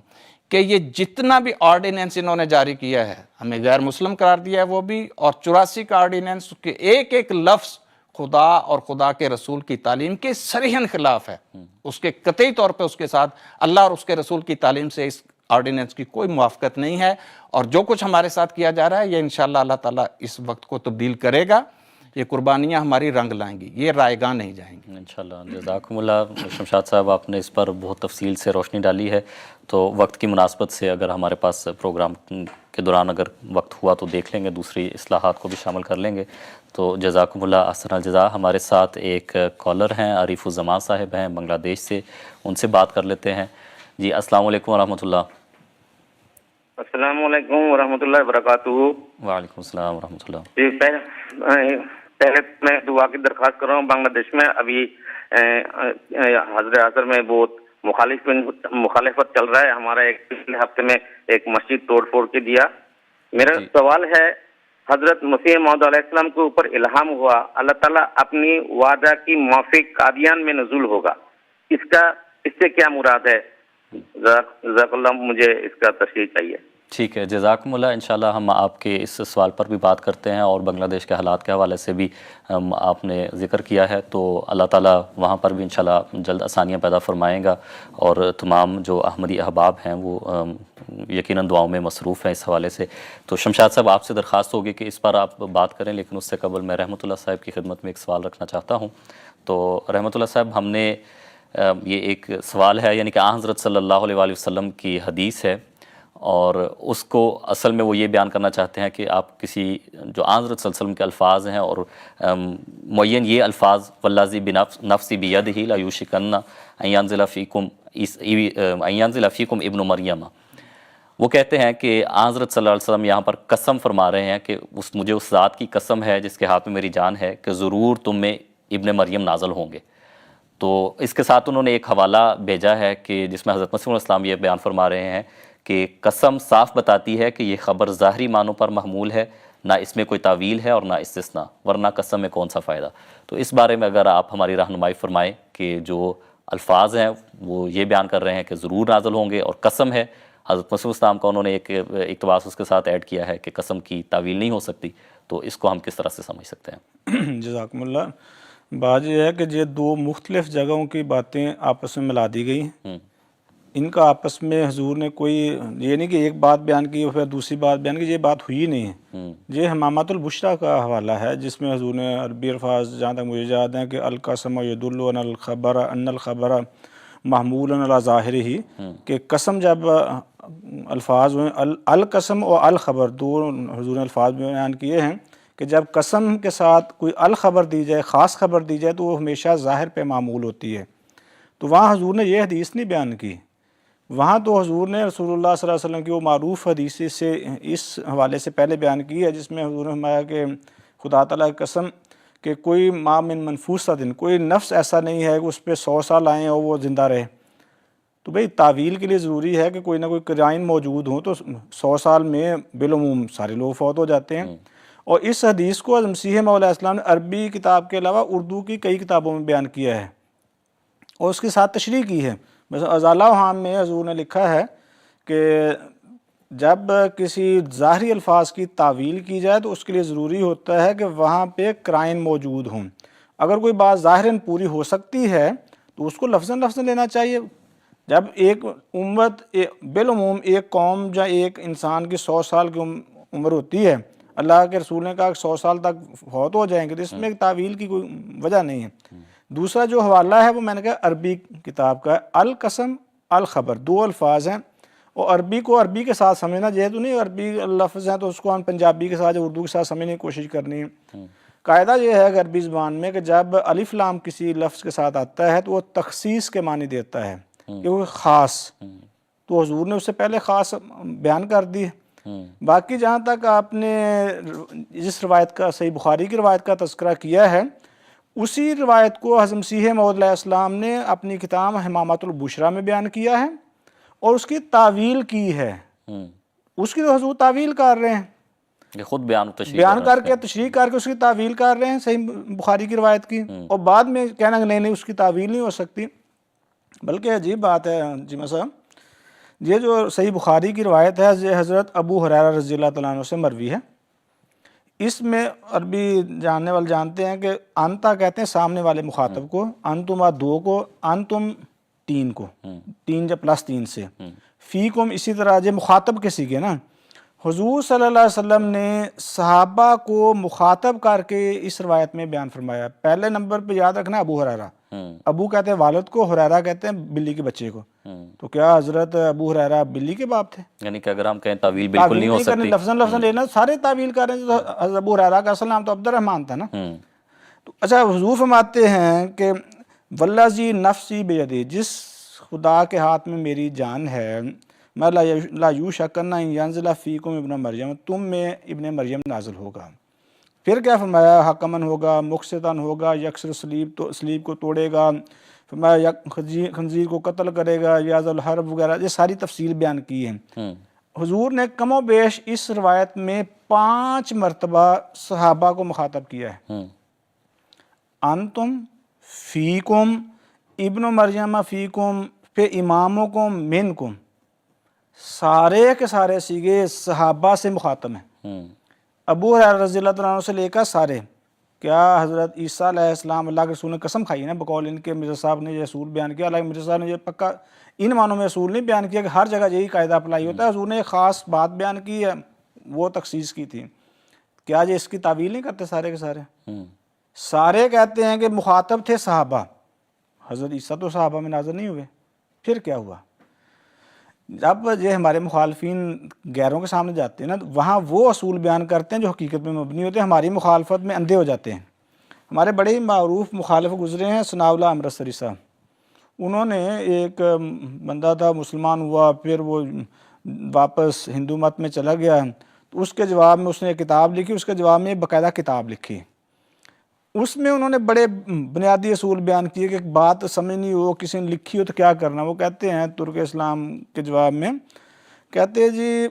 کہ یہ جتنا بھی آرڈیننس انہوں نے جاری کیا ہے، ہمیں غیر مسلم قرار دیا ہے وہ بھی، اور 84 کا آرڈیننس کے ایک ایک لفظ خدا اور خدا کے رسول کی تعلیم کے صریحاً خلاف ہے، اس کے قطعی طور پہ اس کے ساتھ اللہ اور اس کے رسول کی تعلیم سے اس آرڈیننس کی کوئی موافقت نہیں ہے، اور جو کچھ ہمارے ساتھ کیا جا رہا ہے یہ انشاءاللہ اللہ تعالیٰ اس وقت کو تبدیل کرے گا، یہ قربانیاں ہماری رنگ لائیں گی، یہ رائے گاہ نہیں جائیں گی انشاءاللہ۔ جزاکم اللہ شمشاد صاحب، آپ نے اس پر بہت تفصیل سے روشنی ڈالی ہے، تو وقت کی مناسبت سے اگر ہمارے پاس پروگرام کے دوران اگر وقت ہوا تو دیکھ لیں گے، دوسری اصلاحات کو بھی شامل کر لیں گے۔ تو جزاکم اللہ احسن الجزا۔ ہمارے ساتھ ایک کالر ہیں، عریف الزمان صاحب ہیں بنگلہ دیش سے، ان سے بات کر لیتے ہیں۔ جی السلام علیکم ورحمۃ اللہ۔ السلام علیکم ورحمۃ اللہ وبرکاتہ۔ وعلیکم السلام ورحمۃ اللہ۔ جی پہلے میں دعا کی درخواست کر رہا ہوں، بنگلہ دیش میں ابھی حضر اثر میں بہت مخالفت چل رہا ہے، ہمارا ایک پچھلے ہفتے میں ایک مسجد توڑ پھوڑ کے دیا۔ میرا سوال ہے، حضرت مسیح موعود علیہ السلام کے اوپر الہام ہوا اللہ تعالیٰ اپنی وعدہ کی موافق قادیان میں نزول ہوگا، اس سے کیا مراد ہے؟ جزاک اللہ، مجھے اس کا تشریح چاہیے۔ ٹھیک ہے، جزاکم اللہ۔ انشاءاللہ ہم آپ کے اس سوال پر بھی بات کرتے ہیں، اور بنگلہ دیش کے حالات کے حوالے سے بھی آپ نے ذکر کیا ہے، تو اللہ تعالیٰ وہاں پر بھی انشاءاللہ جلد آسانیاں پیدا فرمائیں گا، اور تمام جو احمدی احباب ہیں وہ یقیناً دعاؤں میں مصروف ہیں اس حوالے سے۔ تو شمشاد صاحب، آپ سے درخواست ہوگی کہ اس پر آپ بات کریں، لیکن اس سے قبل میں رحمت اللہ صاحب کی خدمت میں ایک سوال رکھنا چاہتا ہوں۔ تو رحمت اللہ صاحب، ہم نے یہ ایک سوال ہے، یعنی کہ حضرت صلی اللہ علیہ وآلہ وسلم کی حدیث ہے، اور اس کو اصل میں وہ یہ بیان کرنا چاہتے ہیں کہ آپ کسی جو حضرت صلی اللہ علیہ وسلم کے الفاظ ہیں، اور معین یہ الفاظ والذی بنفسی بیدہ لا یوشکن ان ینزل فیکم ابن مریم، وہ کہتے ہیں کہ حضرت صلی اللہ علیہ وسلم یہاں پر قسم فرما رہے ہیں کہ مجھے اس ذات کی قسم ہے جس کے ہاتھ میں میری جان ہے کہ ضرور تم میں ابن مریم نازل ہوں گے۔ تو اس کے ساتھ انہوں نے ایک حوالہ بھیجا ہے کہ جس میں حضرت مسیح علیہ السلام یہ بیان فرما رہے ہیں کہ قسم صاف بتاتی ہے کہ یہ خبر ظاہری معنوں پر محمول ہے، نہ اس میں کوئی تعویل ہے اور نہ استثناء، ورنہ قسم میں کون سا فائدہ۔ تو اس بارے میں اگر آپ ہماری رہنمائی فرمائیں کہ جو الفاظ ہیں وہ یہ بیان کر رہے ہیں کہ ضرور نازل ہوں گے، اور قسم ہے حضرت مسیح السلام کا انہوں نے ایک اقتباس اس کے ساتھ ایڈ کیا ہے کہ قسم کی تعویل نہیں ہو سکتی، تو اس کو ہم کس طرح سے سمجھ سکتے ہیں؟ جزاکم اللہ۔ بات یہ ہے کہ یہ دو مختلف جگہوں کی باتیں آپس میں ملا دی گئی ہیں، ان کا آپس میں حضور نے کوئی یہ نہیں کہ ایک بات بیان کی اور پھر دوسری بات بیان کی، یہ بات ہوئی نہیں ہے۔ یہ حمامۃ البشریٰ کا حوالہ ہے جس میں حضور نے عربی الفاظ جہاں تک مجھے یاد ہیں کہ القسم یدل ان الخبر محمول علی ظاہر ہی کہ قسم جب الفاظ ہوئے القسم اور الخبر دو حضور نے الفاظ بیان کیے ہیں کہ جب قسم کے ساتھ کوئی الخبر دی جائے خاص خبر دی جائے تو وہ ہمیشہ ظاہر پہ معمول ہوتی ہے. تو وہاں حضور نے یہ حدیث نہیں بیان کی, وہاں تو حضور نے رسول اللہ صلی اللہ علیہ وسلم کی وہ معروف حدیث سے اس حوالے سے پہلے بیان کی ہے جس میں حضور نے فرمایا کہ خدا تعالیٰ کی قسم کہ کوئی ما من منفوسہ دن کوئی نفس ایسا نہیں ہے کہ اس پہ 100 سال آئیں اور وہ زندہ رہے. تو بھئی تعویل کے لیے ضروری ہے کہ کوئی نہ کوئی قرائن موجود ہوں, تو 100 سال میں بالعموم سارے لوگ فوت ہو جاتے ہیں. اور اس حدیث کو مسیح موعود علیہ السلام نے عربی کتاب کے علاوہ اردو کی کئی کتابوں میں بیان کیا ہے اور اس کے ساتھ تشریح کی ہے. مثلا ازالہ حام میں حضور نے لکھا ہے کہ جب کسی ظاہری الفاظ کی تعویل کی جائے تو اس کے لیے ضروری ہوتا ہے کہ وہاں پہ قرائن موجود ہوں. اگر کوئی بات ظاہراً پوری ہو سکتی ہے تو اس کو لفظاً لینا چاہیے. جب ایک امت بالعموم ایک قوم یا ایک انسان کی 100 سال کی عمر ہوتی ہے, اللہ کے رسول نے کہا کہ 100 سال تک فوت ہو جائیں گے, تو اس میں ایک تعویل کی کوئی وجہ نہیں ہے. دوسرا جو حوالہ ہے وہ میں نے کہا عربی کتاب کا ہے, القسم الخبر, 2 الفاظ ہیں اور عربی کو عربی کے ساتھ سمجھنا, جہتو نہیں عربی لفظ ہیں تو اس کو ہم پنجابی کے ساتھ یا اردو کے ساتھ سمجھنے کی کوشش کرنی ہے. قاعدہ یہ ہے عربی زبان میں کہ جب الف لام کسی لفظ کے ساتھ آتا ہے تو وہ تخصیص کے معنی دیتا ہے کہ وہ خاص, تو حضور نے اس سے پہلے خاص بیان کر دی. باقی جہاں تک آپ نے جس روایت کا صحیح بخاری کی روایت کا تذکرہ کیا ہے, اسی روایت کو حضرت مسیح موعود علیہ السلام نے اپنی کتاب حمامۃ البشریٰ میں بیان کیا ہے اور اس کی تعویل کی ہے. اس کی تو حضور تعویل کر رہے ہیں, یہ خود بیان کر کے تشریح کر کے اس کی تعویل کر رہے ہیں صحیح بخاری کی روایت کی, اور بعد میں کہنا کہ نہیں اس کی تعویل نہیں ہو سکتی. بلکہ عجیب بات ہے جی صاحب, یہ جو صحیح بخاری کی روایت ہے یہ حضرت ابو ہریرہ رضی اللہ تعالیٰ عنہ سے مروی ہے. اس میں عربی جاننے والے جانتے ہیں کہ انتا کہتے ہیں سامنے والے مخاطب کو, انتما 2 کو, انتم 3 کو, 3 یا +3 سے, فیکم اسی طرح جو مخاطب کے سیکھے نا. حضور صلی اللہ علیہ وسلم نے صحابہ کو مخاطب کر کے اس روایت میں بیان فرمایا. پہلے نمبر پہ یاد رکھنا ابو ہریرہ, ابو کہتے ہیں والد کو, حریرہ کہتے ہیں بلی کے بچے کو. تو کیا حضرت ابو حریرہ بلی کے باپ تھے؟ یعنی کہ اگر ہم کہیں تعویل بالکل نہیں ہو سکتی, لفظاً لینا, سارے تعویل کر رہے ہیں. تو حضرت ابو حریرہ کا اصل نام تو عبد الرحمن تھا نا. تو اچھا حضور فرماتے ہیں کہ والذی نفسی بیدی, جس خدا کے ہاتھ میں میری جان ہے, میں لا یوشکن ان ینزل فیکم ابن مریم, تم میں ابن مریم نازل ہوگا. پھر کیا فرمایا, حکمن ہوگا, مقسطن ہوگا, یکسر سلیب کو توڑے گا, فرمایا خنزیر کو قتل کرے گا, یاز الحرب وغیرہ, یہ ساری تفصیل بیان کی ہے. حضور نے کم و بیش اس روایت میں 5 مرتبہ صحابہ کو مخاطب کیا ہے. انتم فیکم ابن مریم فیکم, پہ امامکم منکم, سارے کے سارے سیگے صحابہ سے مخاطب ہیں. ابو ہریرہ رضی اللہ عنہ سے لے کر سارے. کیا حضرت عیسیٰ علیہ السلام اللہ کے رسول نے قسم کھائی نا بقول ان کے مرزا صاحب نے یہ اصول بیان کیا, حالانکہ مرزا صاحب نے یہ پکا ان معنوں میں اصول نہیں بیان کیا کہ ہر جگہ یہی قاعدہ اپلائی ہوتا ہے. حضور نے ایک خاص بات بیان کی ہے, وہ تخصیص کی تھی. کیا یہ اس کی تعویل نہیں کرتے سارے کے سارے؟ سارے کہتے ہیں کہ مخاطب تھے صحابہ, حضرت عیسیٰ تو صحابہ میں نازل نہیں ہوئے. پھر کیا ہوا, جب یہ ہمارے مخالفین غیروں کے سامنے جاتے ہیں نا, وہاں وہ اصول بیان کرتے ہیں جو حقیقت میں مبنی ہوتے ہیں, ہماری مخالفت میں اندھے ہو جاتے ہیں. ہمارے بڑے ہی معروف مخالف گزرے ہیں ثناء اللہ امرتسری صاحب. انہوں نے ایک بندہ تھا مسلمان ہوا, پھر وہ واپس ہندو مت میں چلا گیا, تو اس کے جواب میں اس نے ایک کتاب لکھی, اس کے جواب میں باقاعدہ کتاب لکھی. اس میں انہوں نے بڑے بنیادی اصول بیان کیے کہ ایک بات سمجھنی ہو, کسی نے لکھی ہو تو کیا کرنا. وہ کہتے ہیں ترک اسلام کے جواب میں, کہتے ہیں جی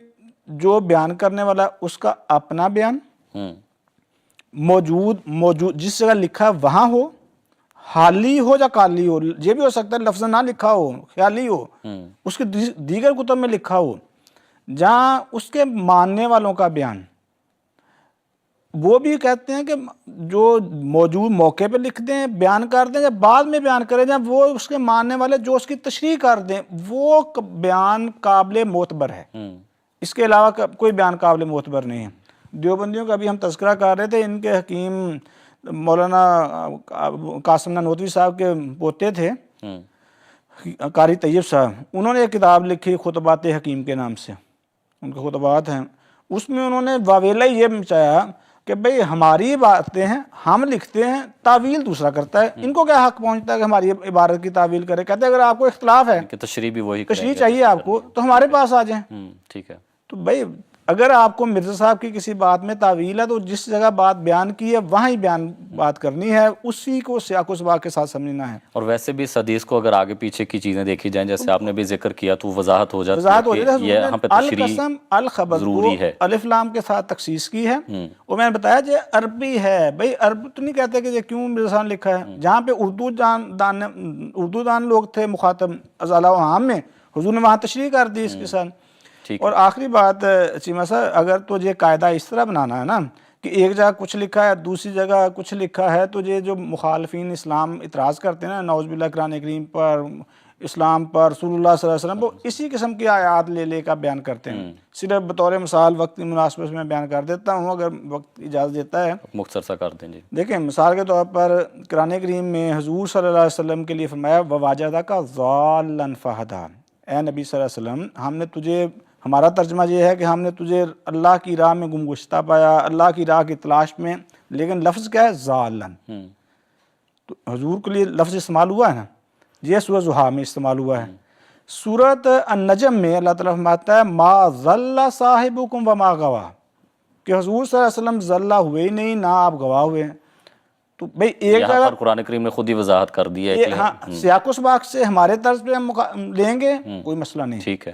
جو بیان کرنے والا اس کا اپنا بیان موجود جس جگہ لکھا وہاں ہو, حالی ہو یا قالی ہو, یہ بھی ہو سکتا ہے لفظ نہ لکھا ہو, خیالی ہو, اس کے دیگر کتب میں لکھا ہو, جہاں اس کے ماننے والوں کا بیان. وہ بھی کہتے ہیں کہ جو موجود موقع پہ لکھ دیں, بیان کر دیں, یا بعد میں بیان کریں, جب وہ اس کے ماننے والے جو اس کی تشریح کر دیں, وہ بیان قابل معتبر ہے. اس کے علاوہ کوئی بیان قابل معتبر نہیں ہے. دیوبندیوں کا بھی ہم تذکرہ کر رہے تھے, ان کے حکیم مولانا قاسم نانوتوی صاحب کے پوتے تھے, قاری طیب صاحب، انہوں نے ایک کتاب لکھی خطبات حکیم کے نام سے، ان کے خطبات ہیں، اس میں انہوں نے واویلا یہ مچایا کہ بھئی ہماری باتیں ہیں، ہم لکھتے ہیں، تعویل دوسرا کرتا ہے، ان کو کیا حق پہنچتا ہے کہ ہماری عبارت کی تعویل کرے؟ کہتے ہیں اگر آپ کو اختلاف ہے، کہ تشریح بھی وہی کریں تشریح گے چاہیے آپ کو، تو ہمارے پاس آ جائیں۔ ٹھیک ہے، تو بھئی اگر آپ کو مرزا صاحب کی کسی بات میں تعویل ہے تو جس جگہ بات بیان کی ہے وہاں ہی بات کرنی ہے، اسی کو سیاق و سباق کے ساتھ سمجھنا ہے۔ اور ویسے بھی اس حدیث کو اگر آگے پیچھے کی چیزیں دیکھی جائیں جیسے آپ نے بھی ذکر کیا تو وضاحت ہو جاتی وضاحت ہو ہے جاتا کہ ہے، یہ حضور یہاں پہ نے تشریح القسم الخبر کو ضروری ہے۔ الف لام کے ساتھ تخصیص کی ہے، اور میں نے بتایا جو عربی ہے، بھئی عرب تو نہیں کہتے کہ یہ کیوں مرزا صاحب نے لکھا ہے، جہاں پہ اردو دان لوگ تھے مخاطب ازالہ و عام میں، حضور نے وہاں تشریح کر دی اس کے ساتھ۔ اور آخری بات چیمہ صاحب، اگر تو یہ قاعدہ اس طرح بنانا ہے نا کہ ایک جگہ کچھ لکھا ہے دوسری جگہ کچھ لکھا ہے، تو یہ جو مخالفین اسلام اعتراض کرتے ہیں نا نعوذ باللہ قرآن کریم پر، اسلام پر، رسول اللہ صلی اللہ علیہ وسلم، وہ اسی قسم کی آیات لے کر بیان کرتے ہیں۔ صرف بطور مثال وقت کی مناسبت سے میں بیان کر دیتا ہوں اگر وقت اجازت دیتا ہے، مختصر سا کر دیں جی۔ دیکھیں مثال کے طور پر قرآن کریم میں حضور صلی اللہ علیہ وسلم کے لیے فرمایا وَوَجَدَكَ ضَالًّا فَهَدَىٰ، اے نبی صلی اللہ علیہ وسلم ہم نے تجھے، ہمارا ترجمہ یہ ہے کہ ہم نے تجھے اللہ کی راہ میں گمگشتہ پایا، اللہ کی راہ کی تلاش میں، لیکن لفظ کیا ہے؟ ضالًا۔ تو حضور کے لیے لفظ استعمال ہوا ہے نا، یہ سورہ ضحیٰ میں استعمال ہوا ہے۔ سورۃ النجم میں اللہ تعالیٰ فرماتا ہے ما ضل صاحبکم وما غویٰ، کہ حضور صلی اللہ علیہ وسلم ضلع ہوئے ہی نہیں نہ آپ گواہ ہوئے ہیں۔ تو بھئی ایک یہاں جگہ پر قرآن کریم نے خود ہی وضاحت کر دی ہے کہ ہاں سیاق و سباق سے ہمارے طرز پہ ہم لیں گے کوئی مسئلہ نہیں، ٹھیک ہے،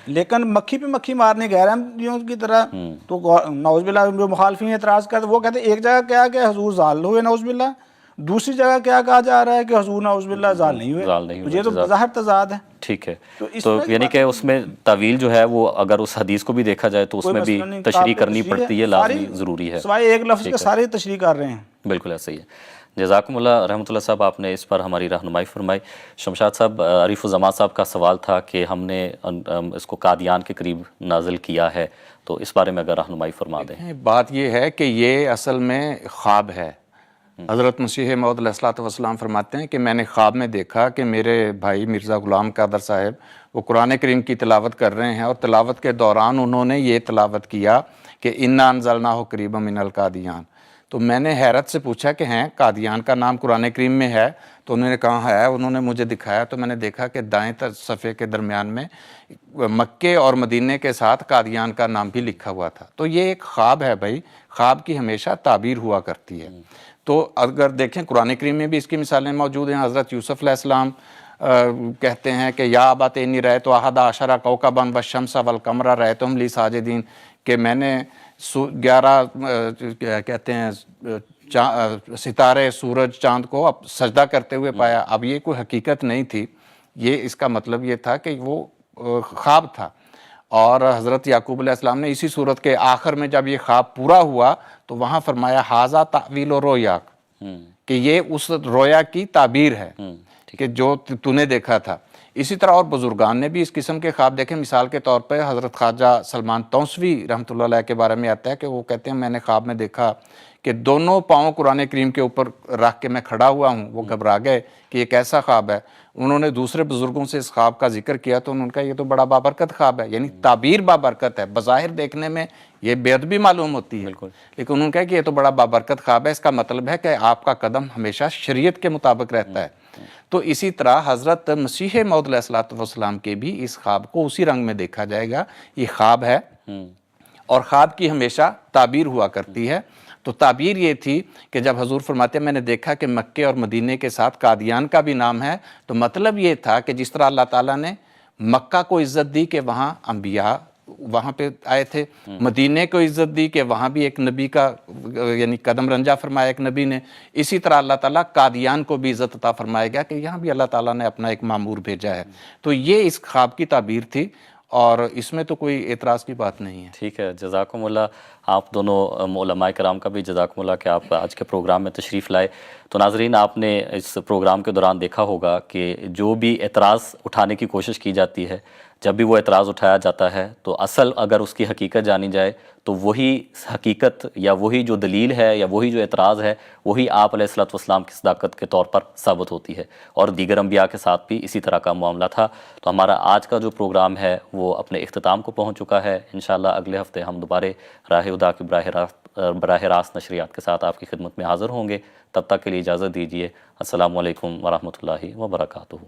لیکن مکھی پہ مکھی مارنے غیر احمدیوں کی طرح تو نعوذ باللہ جو مخالفین اعتراض کرتے وہ کہتے ہیں ایک جگہ کیا کہ حضور ضال ہوئے نعوذ باللہ، دوسری جگہ کیا کہا جا رہا ہے کہ حضور نعوذ باللہ ضال نہیں ہوئے، تو یہ تو بظاہر تضاد ہے۔ ٹھیک ہے، تو یعنی کہ اس میں تعویل جو ہے وہ اگر اس حدیث کو بھی دیکھا جائے تو اس میں بھی تشریح کرنی پڑتی ہے، لازمی ضروری ہے، سوائے ایک لفظ کے سارے تشریح کر رہے ہیں۔ بالکل ایسا ہی ہے۔ جزاکم اللہ رحمۃ اللہ صاحب، آپ نے اس پر ہماری رہنمائی فرمائی۔ شمشاد صاحب، عریف الزمان صاحب کا سوال تھا کہ ہم نے اس کو قادیان کے قریب نازل کیا ہے، تو اس بارے میں اگر رہنمائی فرما دیں۔ بات یہ ہے کہ یہ اصل میں خواب ہے۔ حضرت مسیح موعود علیہ الصلوۃ والسلام فرماتے ہیں کہ میں نے خواب میں دیکھا کہ میرے بھائی مرزا غلام قادر صاحب وہ قرآن کریم کی تلاوت کر رہے ہیں، اور تلاوت کے دوران انہوں نے یہ تلاوت کیا کہ انا انزلناہ قریبا من القادیان۔ تو میں نے حیرت سے پوچھا کہ ہیں قادیان کا نام قرآن کریم میں ہے؟ تو انہوں نے کہا ہے، انہوں نے مجھے دکھایا تو میں نے دیکھا کہ دائیں صفحے کے درمیان میں مکے اور مدینے کے ساتھ قادیان کا نام بھی لکھا ہوا تھا۔ تو یہ ایک خواب ہے بھائی، خواب کی ہمیشہ تعبیر ہوا کرتی ہے۔ تو اگر دیکھیں قرآن کریم میں بھی اس کی مثالیں موجود ہیں۔ حضرت یوسف علیہ السلام کہتے ہیں کہ یا ابت انی رأیت احد عشر کوکبا والشمس والقمر رأیتهم لی ساجدین، کہ میں نے 11 کہتے ہیں ستارے، سورج، چاند کو اب سجدہ کرتے ہوئے پایا۔ اب یہ کوئی حقیقت نہیں تھی، یہ اس کا مطلب یہ تھا کہ وہ خواب تھا۔ اور حضرت یعقوب علیہ السلام نے اسی صورت کے آخر میں جب یہ خواب پورا ہوا تو وہاں فرمایا ھذا تأویل رؤیاک، کہ یہ اس رویا کی تعبیر ہے کہ جو تو نے دیکھا تھا۔ اسی طرح اور بزرگان نے بھی اس قسم کے خواب دیکھے۔ مثال کے طور پہ حضرت خواجہ سلمان توسوی رحمۃ اللہ علیہ کے بارے میں آتا ہے کہ وہ کہتے ہیں میں نے خواب میں دیکھا کہ دونوں پاؤں قرآن کریم کے اوپر رکھ کے میں کھڑا ہوا ہوں۔ وہ گھبرا گئے کہ یہ کیسا خواب ہے۔ انہوں نے دوسرے بزرگوں سے اس خواب کا ذکر کیا تو انہوں نے کہا یہ تو بڑا بابرکت خواب ہے، یعنی تعبیر بابرکت ہے، بظاہر دیکھنے میں یہ بے ادبی معلوم ہوتی ہے، لیکن انہوں نے کہا کہ یہ تو بڑا بابرکت خواب ہے، اس کا مطلب ہے کہ آپ کا قدم ہمیشہ شریعت کے مطابق رہتا ہے۔ تو اسی طرح حضرت مسیح موعود علیہ الصلوۃ والسلام کے بھی اس خواب کو اسی رنگ میں دیکھا جائے گا، یہ خواب ہے اور خواب کی ہمیشہ تعبیر ہوا کرتی ہے۔ تو تعبیر یہ تھی کہ جب حضور فرماتے ہیں میں نے دیکھا کہ مکے اور مدینے کے ساتھ قادیان کا بھی نام ہے، تو مطلب یہ تھا کہ جس طرح اللہ تعالیٰ نے مکہ کو عزت دی کہ وہاں انبیاء وہاں پہ آئے تھے، مدینے کو عزت دی کہ وہاں بھی ایک نبی کا یعنی قدم رنجہ فرمایا ایک نبی نے، اسی طرح اللہ تعالیٰ قادیان کو بھی عزت عطا فرمایا گیا کہ یہاں بھی اللہ تعالیٰ نے اپنا ایک مامور بھیجا ہے۔ تو یہ اس خواب کی تعبیر تھی اور اس میں تو کوئی اعتراض کی بات نہیں ہے۔ ٹھیک ہے، جزاکم اللہ۔ آپ دونوں علماء کرام کا بھی جزاکم اللہ کہ آپ آج کے پروگرام میں تشریف لائے۔ تو ناظرین، آپ نے اس پروگرام کے دوران دیکھا ہوگا کہ جو بھی اعتراض اٹھانے کی کوشش کی جاتی ہے، جب بھی وہ اعتراض اٹھایا جاتا ہے تو اصل اگر اس کی حقیقت جانی جائے تو وہی حقیقت یا وہی جو دلیل ہے یا وہی جو اعتراض ہے وہی آپ علیہ الصلوۃ والسلام کی صداقت کے طور پر ثابت ہوتی ہے، اور دیگر انبیاء کے ساتھ بھی اسی طرح کا معاملہ تھا۔ تو ہمارا آج کا جو پروگرام ہے وہ اپنے اختتام کو پہنچ چکا ہے۔ انشاءاللہ اگلے ہفتے ہم دوبارہ راہ ہدیٰ کی براہ راست نشریات کے ساتھ آپ کی خدمت میں حاضر ہوں گے۔ تب تک کے لیے اجازت دیجیے۔ السلام علیکم ورحمۃ اللہ وبرکاتہ۔